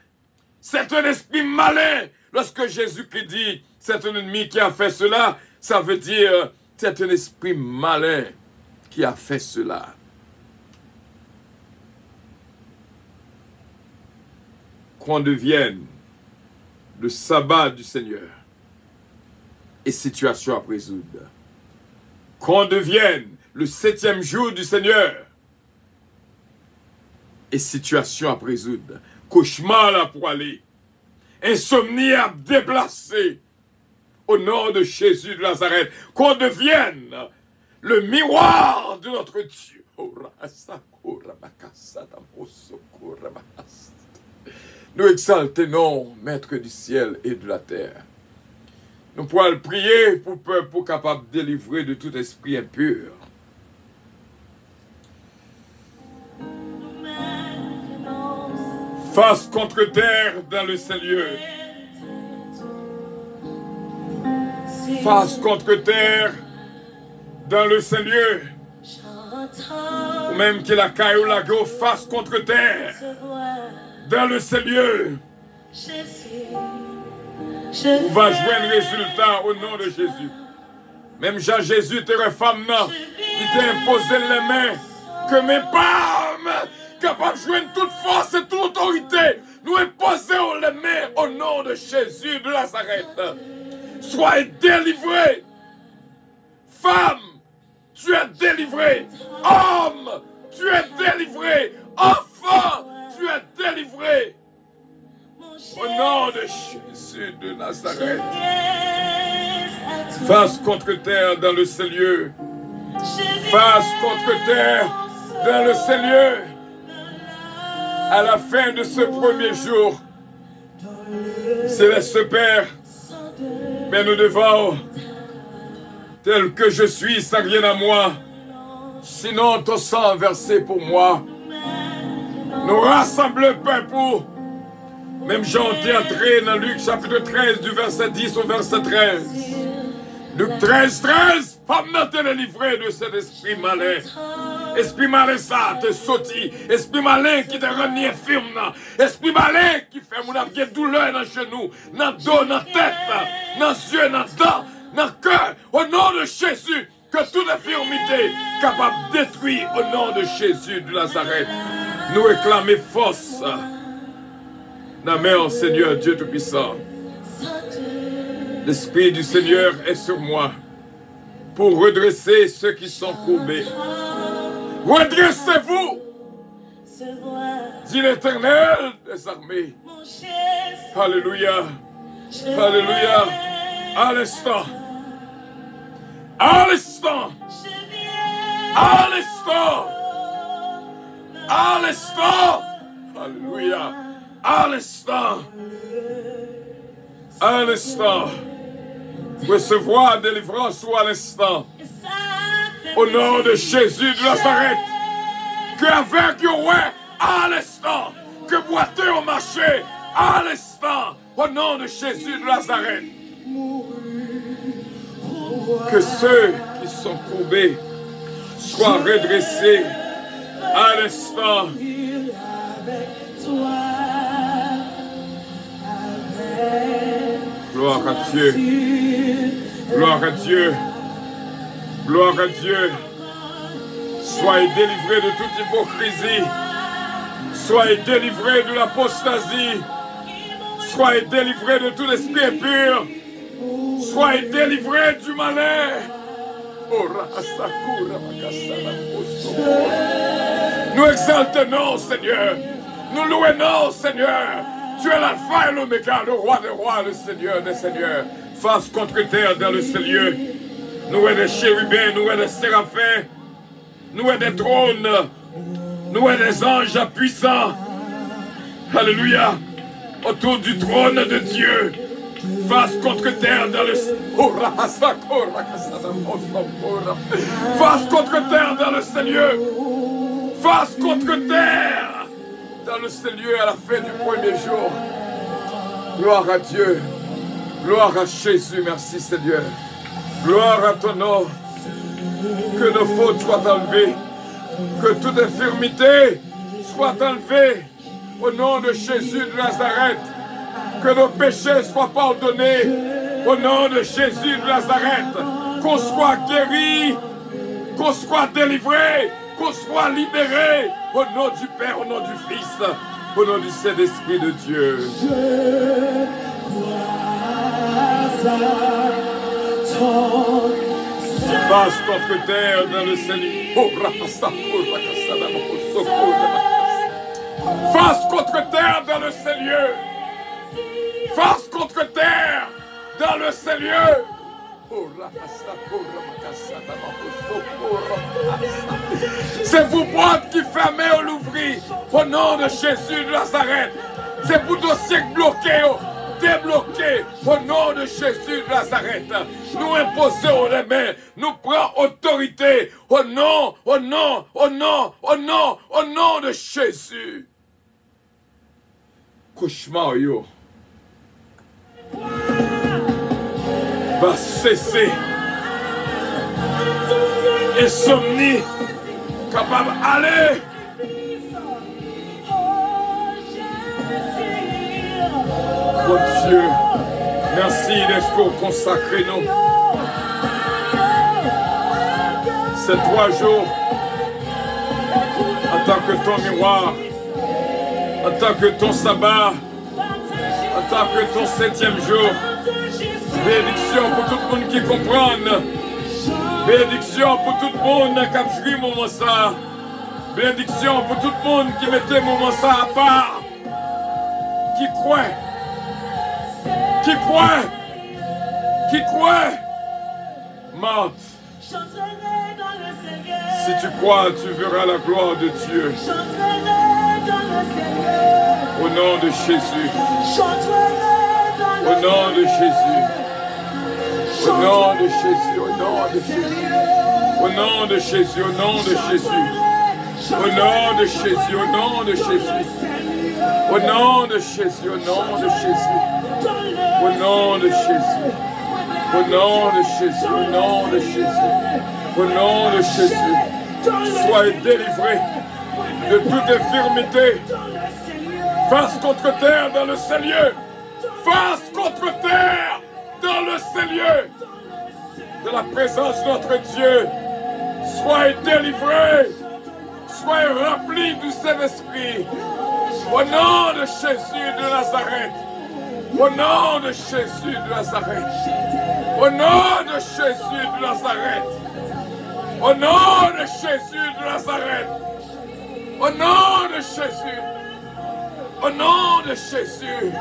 C'est un esprit malin. Lorsque Jésus-Christ dit, c'est un ennemi qui a fait cela, ça veut dire, c'est un esprit malin qui a fait cela. Qu'on devienne le sabbat du Seigneur et situation à résoudre. Qu'on devienne le 7e jour du Seigneur et situation à résoudre. Cauchemar à pour aller. Insomnie à déplacer. Au nom de Jésus de Nazareth. Qu'on devienne le miroir de notre Dieu. Nous exaltons, Maître du ciel et de la terre. Nous pourrons prier pour le peuple capable de délivrer de tout esprit impur. Face contre terre dans le Seigneur. Face contre terre dans le Seigneur. Ou même que la caille ou la go face contre terre dans le Seigneur. On va jouer un résultat au nom de Jésus. Même Jean-Jésus était femme, il t'a imposé les mains que mes palmes capables de jouer toute force et toute autorité. Nous imposons les mains au nom de Jésus de Nazareth. Sois délivré. Femme, tu es délivré. Homme, tu es délivré. Enfant, tu es délivré. Au nom de Jésus de Nazareth. Face contre terre dans le Seigneur. Face contre terre dans le Seigneur. À la fin de ce premier jour, Céleste Père, mais nous devons, tel que je suis, sans rien à moi, sinon ton sang versé pour moi, nous rassembler peuple. Même Jean est entré dans Luc chapitre 13 du verset 10 au verset 13. Luc 13, 13, femme n'a été délivrée de cet esprit malin. Esprit malin ça te sautit. Esprit malin qui te rend infirme. Esprit malin qui fait mon âme douleur dans le genou, dans le dos, dans la tête, dans les yeux, dans les dents, dans le cœur. Au nom de Jésus, que toute infirmité capable de détruire au nom de Jésus de Nazareth. Nous réclamer force. Dans la main, Seigneur Dieu Tout-Puissant. L'Esprit du Seigneur est sur moi pour redresser ceux qui sont courbés. Redressez-vous, dit l'Éternel des armées. Alléluia. Alléluia. À l'instant. À l'instant. À l'instant. À l'instant. Alléluia. À l'instant. À l'instant. Recevoir délivrance ou à l'instant. Au nom de Jésus de Nazareth. Que avec ouais à l'instant. Que boiteux au marché à l'instant. Au nom de Jésus de Nazareth. Que ceux qui sont courbés soient redressés à l'instant. Gloire à Dieu. Gloire à Dieu. Gloire à Dieu. Soyez délivrés de toute hypocrisie. Soyez délivrés de l'apostasie. Soyez délivrés de tout esprit impur. Soyez délivrés du malin. Nous exaltons, Seigneur. Nous louons, Seigneur. Tu es l'alpha et l'oméga, le roi des rois, le Seigneur des seigneurs. Face contre terre dans le Seigneur. Nous sommes des chérubins, nous sommes des séraphins. Nous sommes des trônes. Nous sommes des anges puissants. Alléluia. Autour du trône de Dieu. Face contre terre dans le face contre terre dans le Seigneur. Face contre terre dans le Seigneur à la fin du premier jour. Gloire à Dieu. Gloire à Jésus. Merci Seigneur. Gloire à ton nom. Que nos fautes soient enlevées. Que toute infirmité soit enlevée. Au nom de Jésus de Nazareth. Que nos péchés soient pardonnés. Au nom de Jésus de Nazareth. Qu'on soit guéri. Qu'on soit délivré. Qu'on soit libéré. Au nom du Père, au nom du Fils. Au nom du Saint-Esprit de Dieu. Face contre terre dans le Seigneur. Face contre terre dans le Seigneur. Face contre terre dans le Seigneur. C'est pour boîte qui fermez ou l'ouvrir. Au nom de Jésus de Nazareth. C'est pour dossier bloqué. Débloqué au nom de Jésus de Nazareth. Nous imposons les mains, nous prenons autorité au nom, au nom, au nom, au nom, au nom de Jésus. Cauchemar yo va cesser. Insomnie capable d'aller. Bon Dieu, merci d'être consacré nous. Ces 3 jours, en tant que ton miroir, en tant que ton sabbat, en tant que ton 7e jour. Bénédiction pour tout le monde qui comprend. Bénédiction pour tout le monde qui a joué moment ça. Bénédiction pour tout le monde qui mettait moment ça à part. Qui croit. Qui croit? Qui croit? Marthe. Si tu crois, tu verras la gloire de Dieu. Au nom de Jésus. Au nom de Jésus. Au nom de Jésus. Au nom de Jésus. Au nom de Jésus. Au nom de Jésus. Au nom de Jésus. Au nom de Jésus. Au nom de Jésus. Au nom de Jésus. Au nom de Jésus, au nom de Jésus, au nom de Jésus, au nom de Jésus, soyez délivrés de toute infirmité. Face contre terre dans le Seigneur, face contre terre dans le Seigneur, de la présence de notre Dieu, soyez délivrés, soyez remplis du Saint-Esprit, au nom de Jésus de Nazareth. Au nom de Jésus de Nazareth. Au nom de Jésus de Nazareth. Au nom de Jésus de Nazareth. Au nom de Jésus. Au nom de Jésus.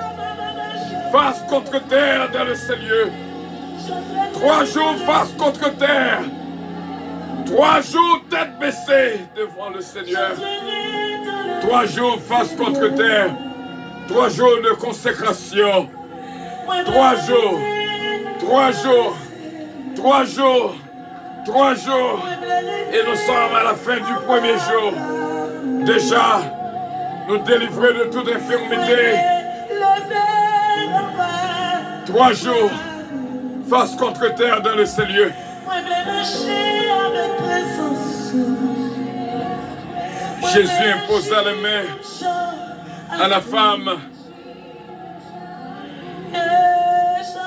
Face contre terre dans le Seigneur. 3 jours face contre terre. 3 jours tête baissée devant le Seigneur. 3 jours face contre terre. 3 jours de consécration. 3 jours. 3 jours. 3 jours. 3 jours. Et nous sommes à la fin du 1er jour. Déjà, nous délivrer de toute infirmité. 3 jours. Face contre terre dans le Seigneur. Jésus imposa les mains à la femme.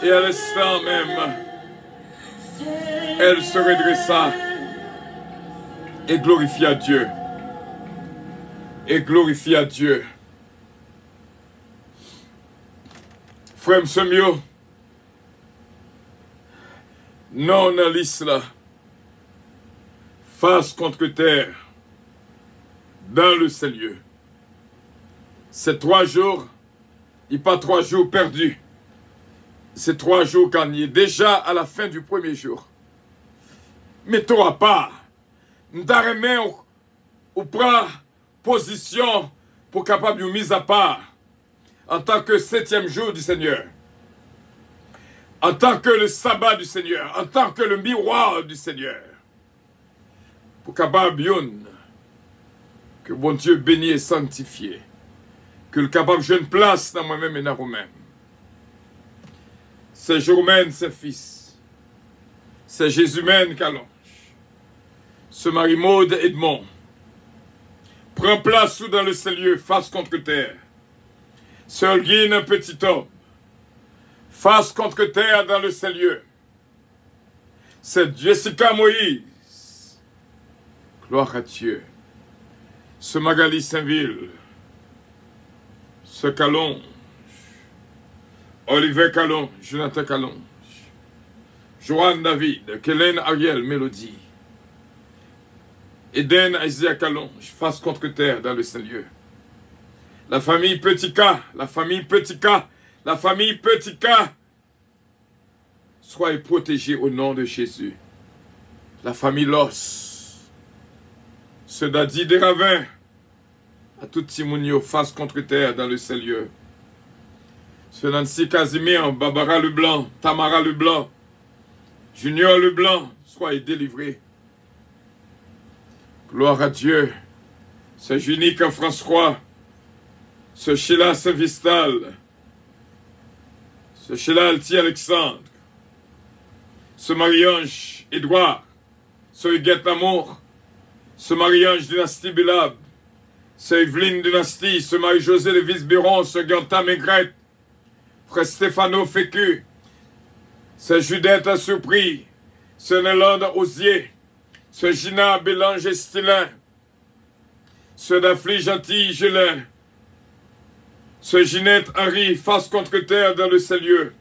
Et à l'instant même, elle se redressa et glorifia Dieu. Et glorifia Dieu. Frère Msemio, non à l'isla, face contre terre, dans le Seigneur. C'est 3 jours, et pas 3 jours perdus. C'est 3 jours gagnés, déjà à la fin du 1er jour. Mettons à part, nous avons ou prend position pour capable de mise à part en tant que 7e jour du Seigneur, en tant que le sabbat du Seigneur, en tant que le miroir du Seigneur, pour capable que bon Dieu bénisse et sanctifie, que le capable de une place dans moi-même et dans vous-même. C'est Jésus-même, c'est Fils. C'est Jésus-même qu'allonge. Ce Marie-Maude Edmond. Prends place sous dans le ciel, face contre terre. Sœur Guine, petit homme. Face contre terre dans le ciel. C'est Jessica Moïse. Gloire à Dieu. Ce Magali Saint-Ville. Ce Calonge. Olivier Calonge. Jonathan Calonge. Joanne David. Kélène Ariel Mélodie. Eden Isaiah Calonge. Face contre terre dans le Saint-Lieu. La famille Petit K. La famille Petit K. La famille Petit K. Soyez protégés au nom de Jésus. La famille Los. Ce Dadi des Ravins. À tout Timounio, face contre terre dans le Saint-Lieu. Ce Nancy Casimir, Barbara Leblanc, Tamara Leblanc, Junior Leblanc, soyez délivrés. Gloire à Dieu. Ce Junique François, ce Sheila Saint-Vistal, ce Sheila Alti Alexandre, ce Marie-Ange Édouard, ce Huguette Amour, ce Marie-Ange Dynastie Belab, ce Evelyne Dynastie, ce Marie-José Lévis Biron, ce Ganta Maigrette, frère Stéphano Fécu, ce Judette Surpris, ce Nélande Osier, ce Gina Bélange Estilin, ce Dafli Gentil Gélin, ce Ginette Henri, face contre terre dans le Saint-Lieu.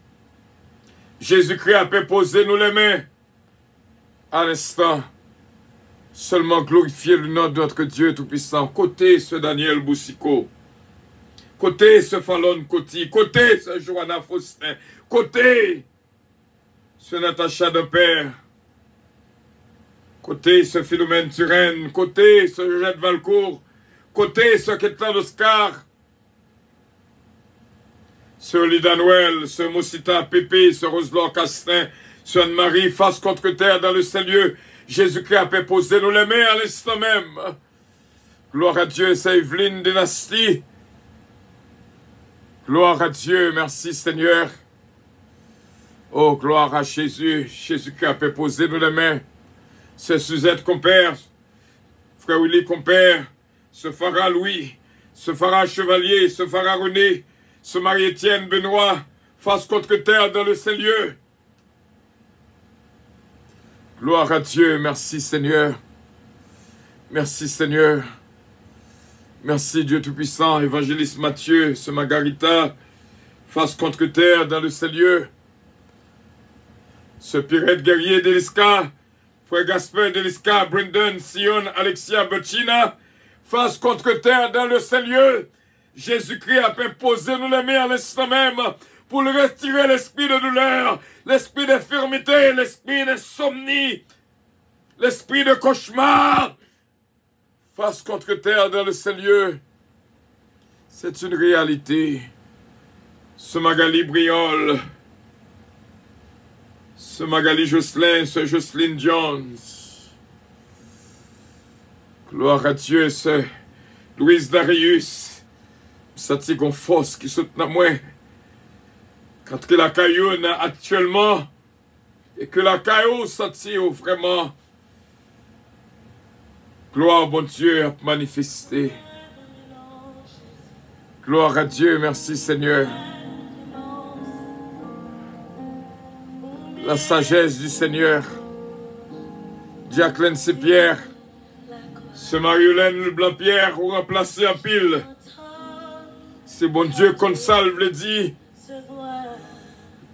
Jésus-Christ a posé nous les mains. À l'instant, seulement glorifier le nom de notre Dieu Tout-Puissant. Côté ce Daniel Boussico, côté ce Fallon Coty, côté ce Johanna Faustin, côté ce Natacha de Père, côté ce Philomène Turenne, côté ce Jette Valcourt, côté ce Ketlan Oscar, ce Lida Noël, ce Moussita Pépé, ce Roselor Castin, ce Anne-Marie, face contre terre dans le Saint-Lieu. Jésus-Christ a posé nous les mains à l'instant même. Gloire à Dieu, c'est Evelyne Dynastie. Gloire à Dieu, merci Seigneur. Oh, gloire à Jésus. Jésus-Christ a posé nous les mains. C'est Suzette Compère, frère Willy Compère, ce Farah Louis, ce Farah Chevalier, ce Farah René, ce Marie-Étienne Benoît, face contre terre dans le Saint-Lieu. Gloire à Dieu, merci Seigneur. Merci Seigneur. Merci Dieu Tout-Puissant, évangéliste Matthieu, ce Margarita, face contre terre dans le Saint-Lieu. Ce Pirate Guerrier d'Eliska, frère Gaspard d'Eliska, Brendan, Sion, Alexia, Bocina, face contre terre dans le Saint-Lieu. Jésus-Christ a posé nous les mains à l'instant même pour le retirer l'esprit de douleur, l'esprit d'infirmité, l'esprit d'insomnie, l'esprit de cauchemar. Face contre terre dans le Saint-Lieu, c'est une réalité. Ce Magali Briol, ce Magali Jocelyn, ce Jocelyne Jones. Gloire à Dieu, ce Louise Darius. Ça tient qu'on force qui saute dans moi. Quand que la caillou actuellement, et que la caillou ça tient vraiment. Gloire, bon Dieu, à manifester. Gloire à Dieu, merci Seigneur. La sagesse du Seigneur. Jacqueline Pierre, ce Marie-Hélène Leblanc-Pierre, ou remplacé en pile. C'est bon Dieu qu'on salve, le dit.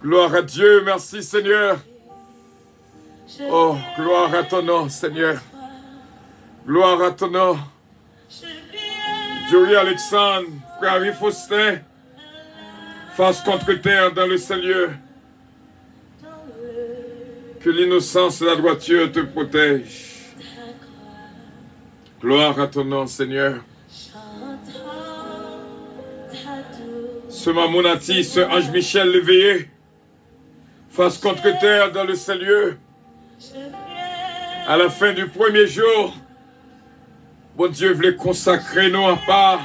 Gloire à Dieu, merci Seigneur. Oh, gloire à ton nom, Seigneur. Gloire à ton nom. Jory Alexandre, frère Harry Faustin, face contre terre dans le Saint-Lieu. Que l'innocence et la droiture te protègent. Gloire à ton nom, Seigneur. Ce Mamounati, ce Ange Michel l'éveillé, face contre terre dans le Saint-Lieu. À la fin du premier jour, bon Dieu voulait consacrer nous à part,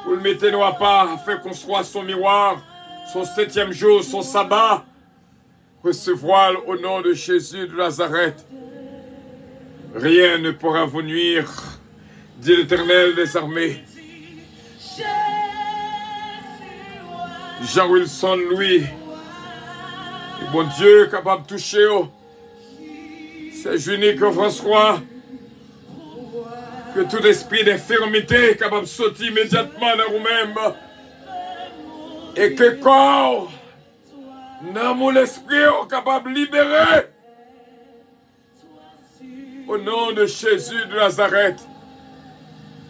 vous le mettez nous à part, afin qu'on soit son miroir, son 7e jour, son sabbat. Recevoir au nom de Jésus de Nazareth. Rien ne pourra vous nuire, dit l'Éternel des armées. Jean Wilson, lui, et bon Dieu capable de toucher, c'est unique François, que tout esprit d'infirmité est capable de sauter immédiatement dans vous-même, et que corps, dans mon esprit, est capable de libérer. Au nom de Jésus de Nazareth,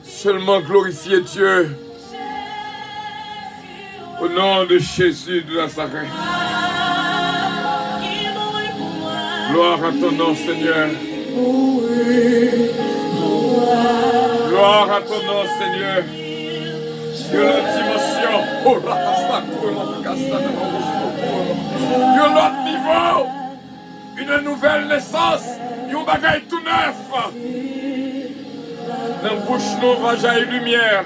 seulement glorifiez Dieu. Au nom de Jésus de Nazareth. Gloire à ton nom, Seigneur. Gloire à ton nom, Seigneur. Que la dimension, que l'autre niveau, une nouvelle naissance, un bagage tout neuf. Dans la bouche nous va jaillir lumière.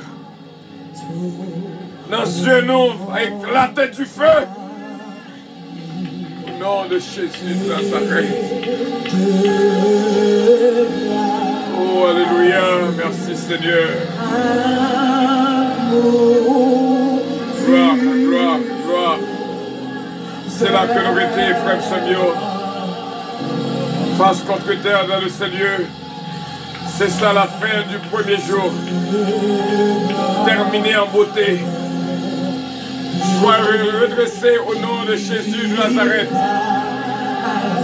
Dans les yeux nous va éclater du feu. Au nom de Jésus de Nazareth. Oh, alléluia. Merci Seigneur. Gloire, gloire, gloire. C'est là que nous étions, frère Samuel. Face contre terre dans le Seigneur. C'est ça la fin du premier jour. Terminé en beauté. Sois redressé au nom de Jésus de Nazareth.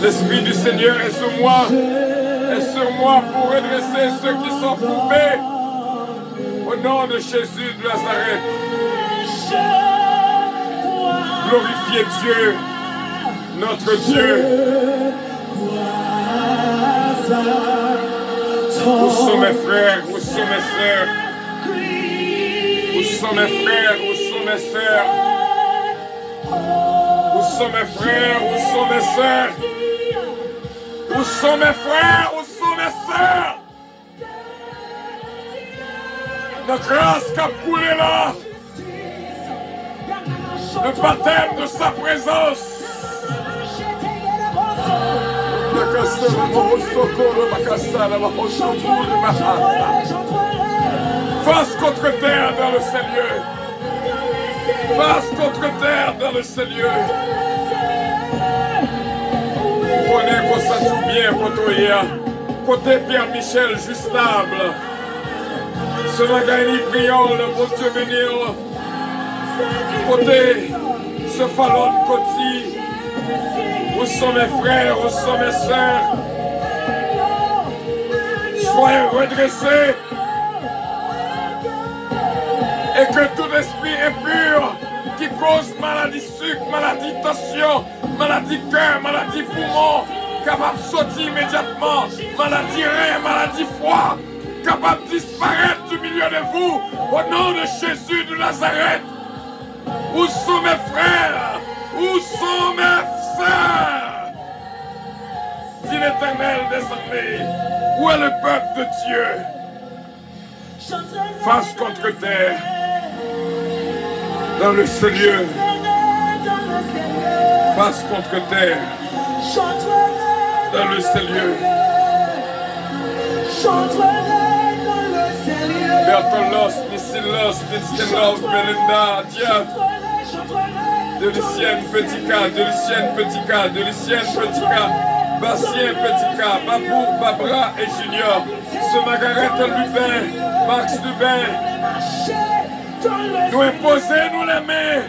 L'Esprit du Seigneur est sur moi. Est sur moi pour redresser ceux qui sont courbés. Au nom de Jésus de Nazareth. Glorifiez Dieu, notre Dieu. Où sont mes frères? Où sont mes sœurs? Où sont mes frères? Où sont mes sœurs? Où sont mes frères? Où sont mes sœurs? Où sont mes frères? Où sont mes sœurs? La grâce qui a coulé là. Le baptême de sa présence. Face contre terre dans le Seigneur. Face contre terre dans le Seigneur. Prenez qu'on s'assure bien côté Pierre Michel Justable. Ce magasin priant le bon Dieu bénir. Côté ce Fallon Côté. Où sont mes frères, où sont mes sœurs? Soyez redressés. Et que tout esprit impur qui cause maladie sucre, maladie tension, maladie cœur, maladie poumon, capable de sortir immédiatement, maladie rein, maladie foie, capable de disparaître du milieu de vous, au nom de Jésus de Nazareth. Où sont mes frères? Où sont mes sœurs? Dit l'Éternel des armées. Où est le peuple de Dieu? Face contre terre. Dans le Seigneur. Face contre terre. Dans le Seigneur. Bertolos, Nissilos, Nistilos, Belinda, Diab. De Lucienne Petit K, de Lucienne Petit K, de Lucienne Petit K, Bastien Petit K, Babou, Babra et Junior, ce Margaret Lubin, Max Lubin. Nous imposons nous les mains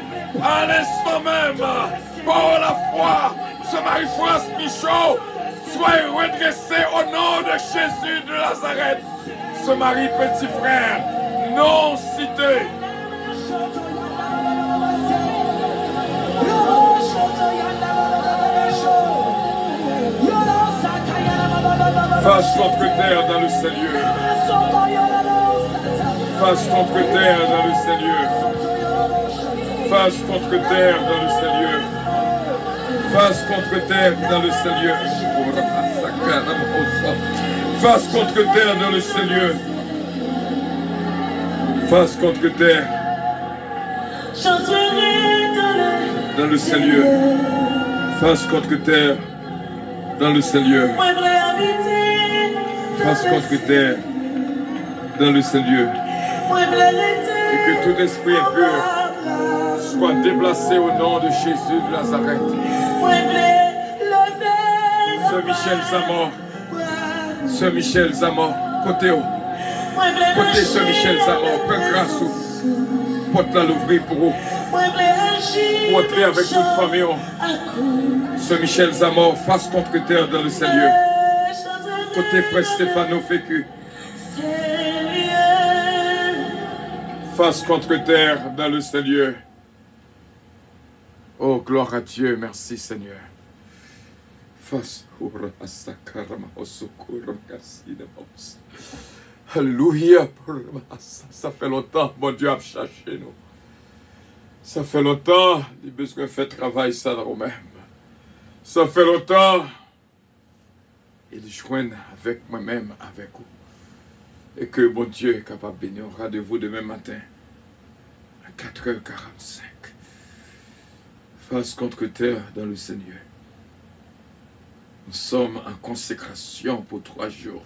à l'instant même, par la foi, ce Marie-France Michaud, soyez redressé au nom de Jésus de Nazareth, ce Marie Petit Frère, non cité. Face contre terre dans le Seigneur. Face contre terre dans le Seigneur. Face contre terre dans le Seigneur. Face contre terre dans le Seigneur. Face contre terre dans le Seigneur. Face contre terre. Dans le Seigneur. Face contre terre. Dans le Seigneur. face contre terre dans le Saint-Lieu. Et que tout esprit impur soit déplacé au nom de Jésus de Nazareth. Sœur Michel Zamor, Sœur Michel Zamor, côté haut. Côté Sœur Michel Zamor, prends grâce ou porte-la l'ouvrir pour vous. Porte-les avec toute famille. Sœur Michel Zamor, face contre terre dans le Saint-Lieu. Côté frère Stéphano Fécu. Face contre terre dans le Saint-Lieu. Oh, gloire à Dieu, merci Seigneur. Face au Alléluia. Ça fait longtemps, mon Dieu a cherché nous. Ça fait longtemps, il a besoin de faire travail ça dans nous-mêmes. Ça fait longtemps, il joigne avec moi-même, avec vous. Et que bon Dieu est capable de bénir. Rendez-vous demain matin à 4h45. Face contre terre dans le Seigneur. Nous sommes en consécration pour 3 jours.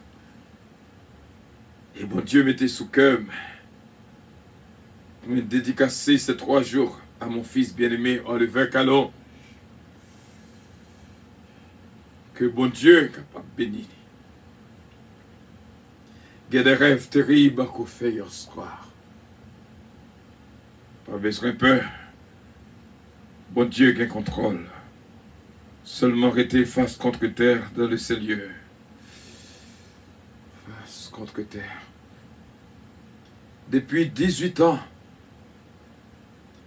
Et bon Dieu mettez sous cœur pour me dédicacer ces 3 jours à mon fils bien-aimé Oliver Calon. Que bon Dieu est capable de bénir. Il y a des rêves terribles qu'on fait hier soir. Pas besoin de peur. Bon Dieu qui contrôle. Seulement rester face contre terre dans le Saint-Lieu. Face contre terre. Depuis 18 ans,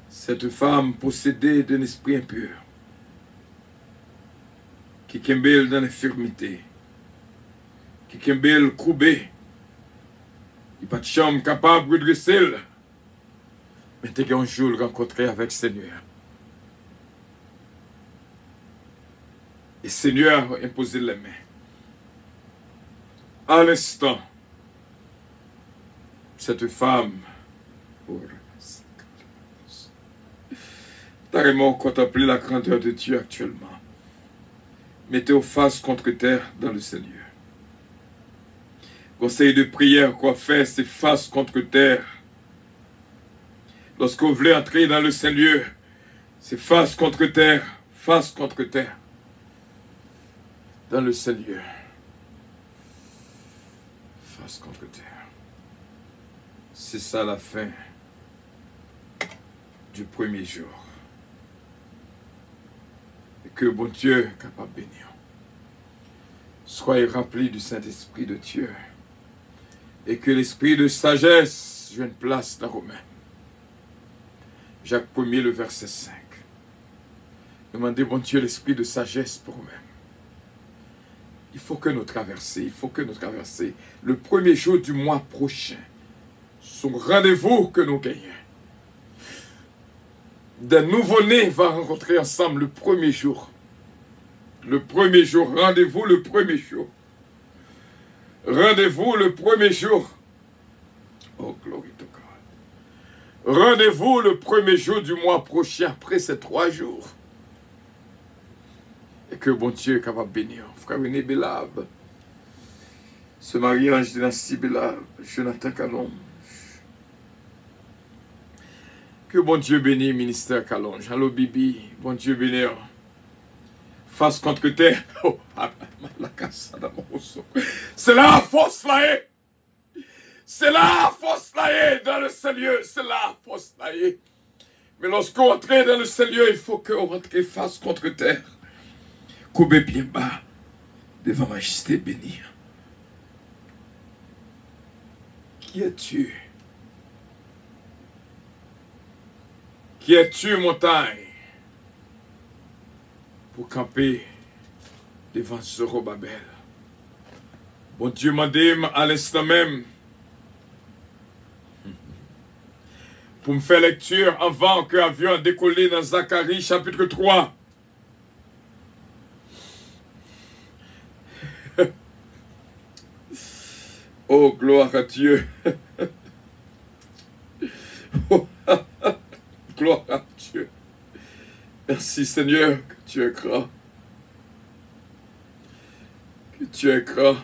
cette femme possédée d'un esprit impur, qui kembel dans l'infirmité, qui kembel courbé, il n'y a pas de chambre capable de redresser. Mais tu as un jour le rencontrer avec le Seigneur. Et le Seigneur a imposé les mains. À l'instant, cette femme, carrément contempler la grandeur de Dieu actuellement. Mettez aux faces contre terre dans le Seigneur. Conseil de prière quoi faire, c'est face contre terre. Lorsque vous voulez entrer dans le Saint-Lieu, c'est face contre terre, face contre terre. Dans le Saint-Lieu. Face contre terre. C'est ça la fin du premier jour. Et que bon Dieu est capable de bénir. Soyez remplis du Saint-Esprit de Dieu. Et que l'esprit de sagesse joue une place dans Romains. Jacques 1er, le verset 5. Demandez, bon Dieu, l'esprit de sagesse pour nous-mêmes. Il faut que nous traversions, le premier jour du mois prochain, son rendez-vous que nous gagnons. Des nouveau-nés vont rencontrer ensemble le premier jour. Le premier jour, rendez-vous le premier jour. Rendez-vous le premier jour. Oh, glory to God. Rendez-vous le premier jour du mois prochain, après ces 3 jours. Et que bon Dieu est capable de bénir. Frère René Belab, ce mariage dynastie Belab, Jonathan Calonge. Que bon Dieu bénisse ministère Calonge. Allô Bibi, bon Dieu bénisse. Face contre terre. Oh, c'est la force là. C'est la force là dans le Seigneur. C'est la force là. Mais lorsqu'on entre dans le Seigneur, il faut qu'on rentre face contre terre. Courbez bien bas devant Majesté bénie. Qui es-tu? Qui es-tu, montagne? Pour camper devant Zorobabel. Bon Dieu m'a dit à l'instant même pour me faire lecture avant que l'avion décollé dans Zacharie chapitre 3. Oh, gloire à Dieu. Oh, gloire à Dieu. Merci Seigneur que tu es grand. Que tu es grand.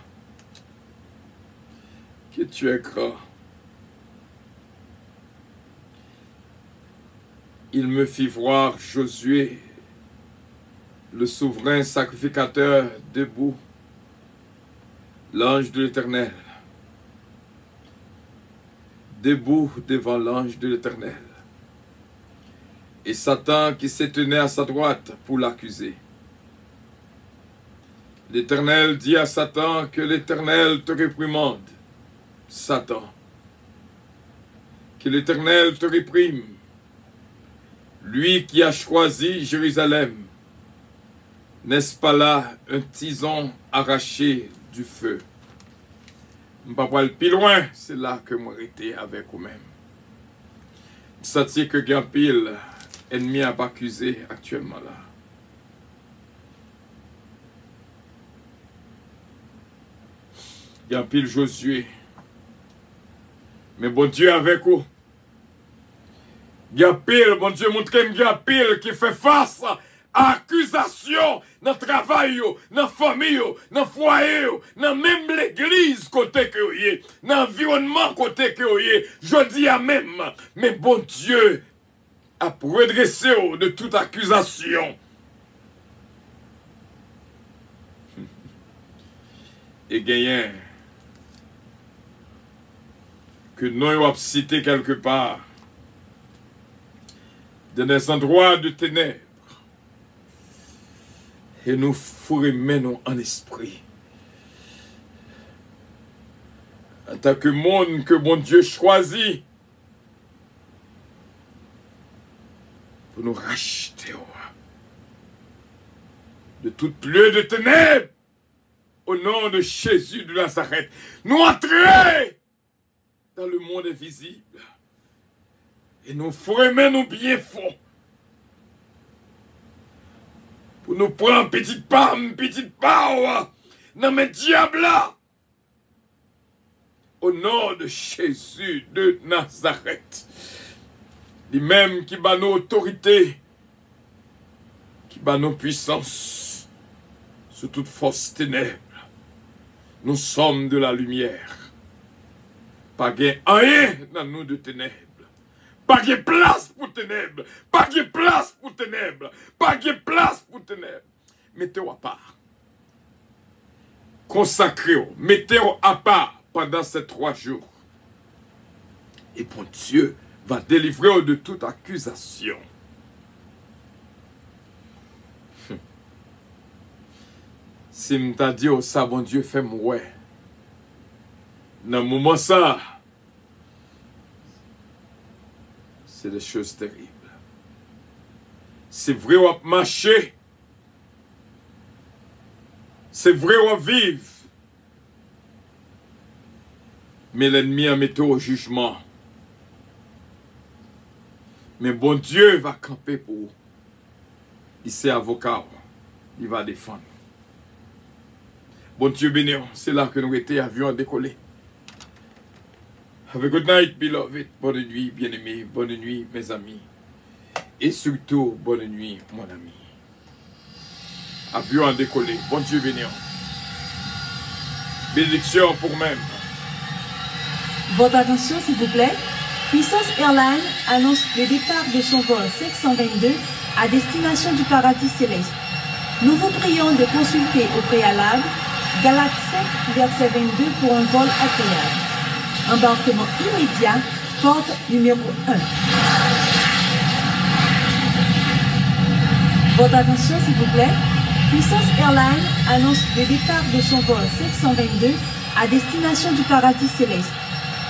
que tu es grand. Il me fit voir Josué, le souverain sacrificateur, debout, l'ange de l'Éternel, debout devant l'ange de l'Éternel, et Satan qui se tenait à sa droite pour l'accuser. L'Éternel dit à Satan que l'Éternel te réprimande, Satan, que l'Éternel te réprime, lui qui a choisi Jérusalem. N'est-ce pas là un tison arraché du feu? Je ne vais pas aller plus loin, c'est là que moi j'étais avec vous-même. Ça tient que il y a un pile ennemi à accuser actuellement là. Il y a un pile Josué. Mais bon Dieu avec vous. Il y a pile, bon Dieu montre qu'il y a pile qui fait face à accusation dans le travail, dans la famille, dans le foyer, dans même l'église côté que vous êtes, dans l'environnement côté que vous êtes. Je dis à même, mais bon Dieu a redressé de toute accusation. Et gagnant que nous avons cité quelque part dans des endroits de ténèbres et nous fourrons en esprit en tant que monde que bon Dieu choisit pour nous racheter de tout lieu de ténèbres au nom de Jésus de Nazareth. Nous entrer dans le monde invisible et nous ferons nous bien fond pour nous prendre petite part dans mes diables là au nom de Jésus de Nazareth. Lui-même qui bat nos autorités, qui bat nos puissances sur toute force ténèbres. Nous sommes de la lumière. Pas de rien dans nous de ténèbres. Pas de place pour ténèbres. Pas de place pour ténèbres. Pas de place pour ténèbres. Mettez-vous à part. Consacrez-vous. Mettez-vous à part pendant ces 3 jours. Et bon Dieu va délivrer de toute accusation. Si je t'ai dit, oh, ça, bon Dieu, fait moi. Dans le moment ça, c'est des choses terribles. C'est vrai, on marcher. C'est vrai, on vivre. Mais l'ennemi a mis au jugement. Mais bon Dieu va camper pour vous. Il est avocat. Il va défendre. Bon Dieu béni, c'est là que nous étions, avions décollé. Have a good night, beloved. Bonne nuit, bien-aimés. Bonne nuit, mes amis. Et surtout, bonne nuit, mon ami. Avion décollé. Bon Dieu béni. Bénédiction pour même. Votre attention, s'il vous plaît. Puissance Airlines annonce le départ de son vol 522 à destination du paradis céleste. Nous vous prions de consulter au préalable Galates 5, verset 22 pour un vol agréable. Embarquement immédiat, porte numéro 1. Votre attention, s'il vous plaît. Puissance Airlines annonce le départ de son vol 522 à destination du paradis céleste.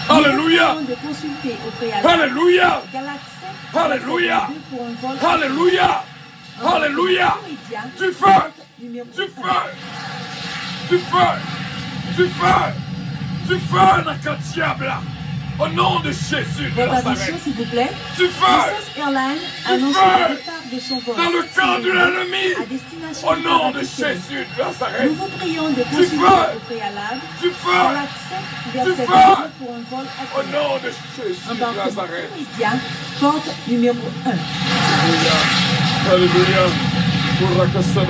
Alléluia! De consulter au préalable. Alléluia! Galates 5, Alléluia! pour un vol Alléluia! Alléluia! immédiat, Du feu! porte numéro Du 1. feu! Du feu! Du feu! Du feu dans le diable là! Au nom de Jésus de Votre attention, Nazareth! s'il vous plaît. Du feu! Puissance Airlines Du annonce feu! le départ de son vol. Dans le camp de l'ennemi! À destination Au du nom de paradis céleste. Jésus de Nous Nazareth! vous prions de feu! consulter au préalable. Du feu! Galates 5, verset feu! 22 pour un vol Au agréable. nom de Jésus de Embarquement Nazareth! immédiat, porte numéro 1. Alléluia! Alléluia! Votre attention,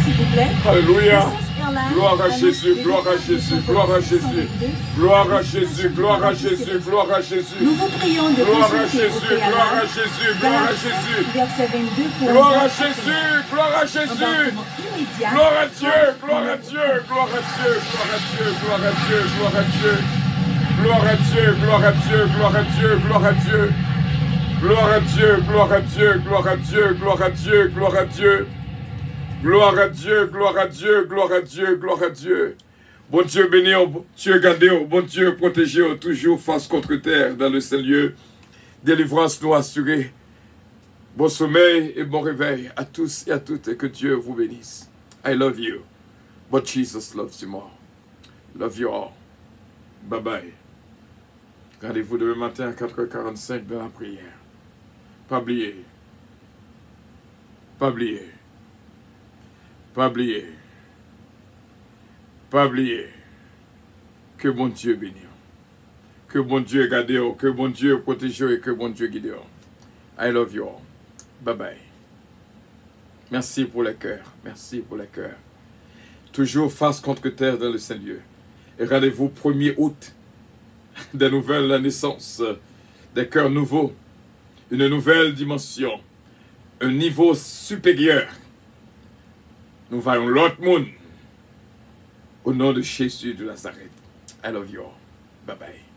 s'il vous plaît. Alléluia! Puissance Airlines Gloire à annonce Jésus, le gloire à départ de Jésus, son gloire à vol Jésus. 622 Gloire à à Jésus, destination du gloire à paradis Jésus, céleste. gloire à Jésus. Nous vous prions de Gloire à consulter au Jésus, gloire à préalable Jésus, gloire à Galates Jésus. 5, verset 22 pour un Gloire à vol Jésus, gloire à Jésus. embarquement immédiat. Gloire à Dieu, gloire à Dieu, gloire à Dieu, gloire à Dieu, gloire à Dieu, gloire à Dieu. Gloire à Dieu, gloire à Dieu, gloire à Dieu, gloire à Dieu. Gloire à Dieu, gloire à Dieu, gloire à Dieu, gloire à Dieu, gloire à Dieu. Gloire à Dieu, gloire à Dieu, gloire à Dieu, gloire à Dieu. Bon Dieu béni, bon Dieu gardé, bon Dieu protégé, toujours face contre terre dans le Saint-Lieu. Délivrance nous assurée. Bon sommeil et bon réveil à tous et à toutes et que Dieu vous bénisse. I love you, but Jesus loves you more. Love you all. Bye bye. Rendez-vous demain matin à 4h45 dans la prière. Pas oublier. Pas oublier. Pas oublier. Pas oublier. Que bon Dieu bénisse. Que bon Dieu garde. Que bon Dieu protège et que bon Dieu guide. I love you all. Bye bye. Merci pour les cœurs. Merci pour les cœurs. Toujours face contre terre dans le Saint-Lieu. Et rendez-vous 1er août. Des nouvelles naissances. Des cœurs nouveaux. Une nouvelle dimension. Un niveau supérieur. Nous voyons l'autre monde. Au nom de Jésus de Nazareth. I love you all. Bye bye.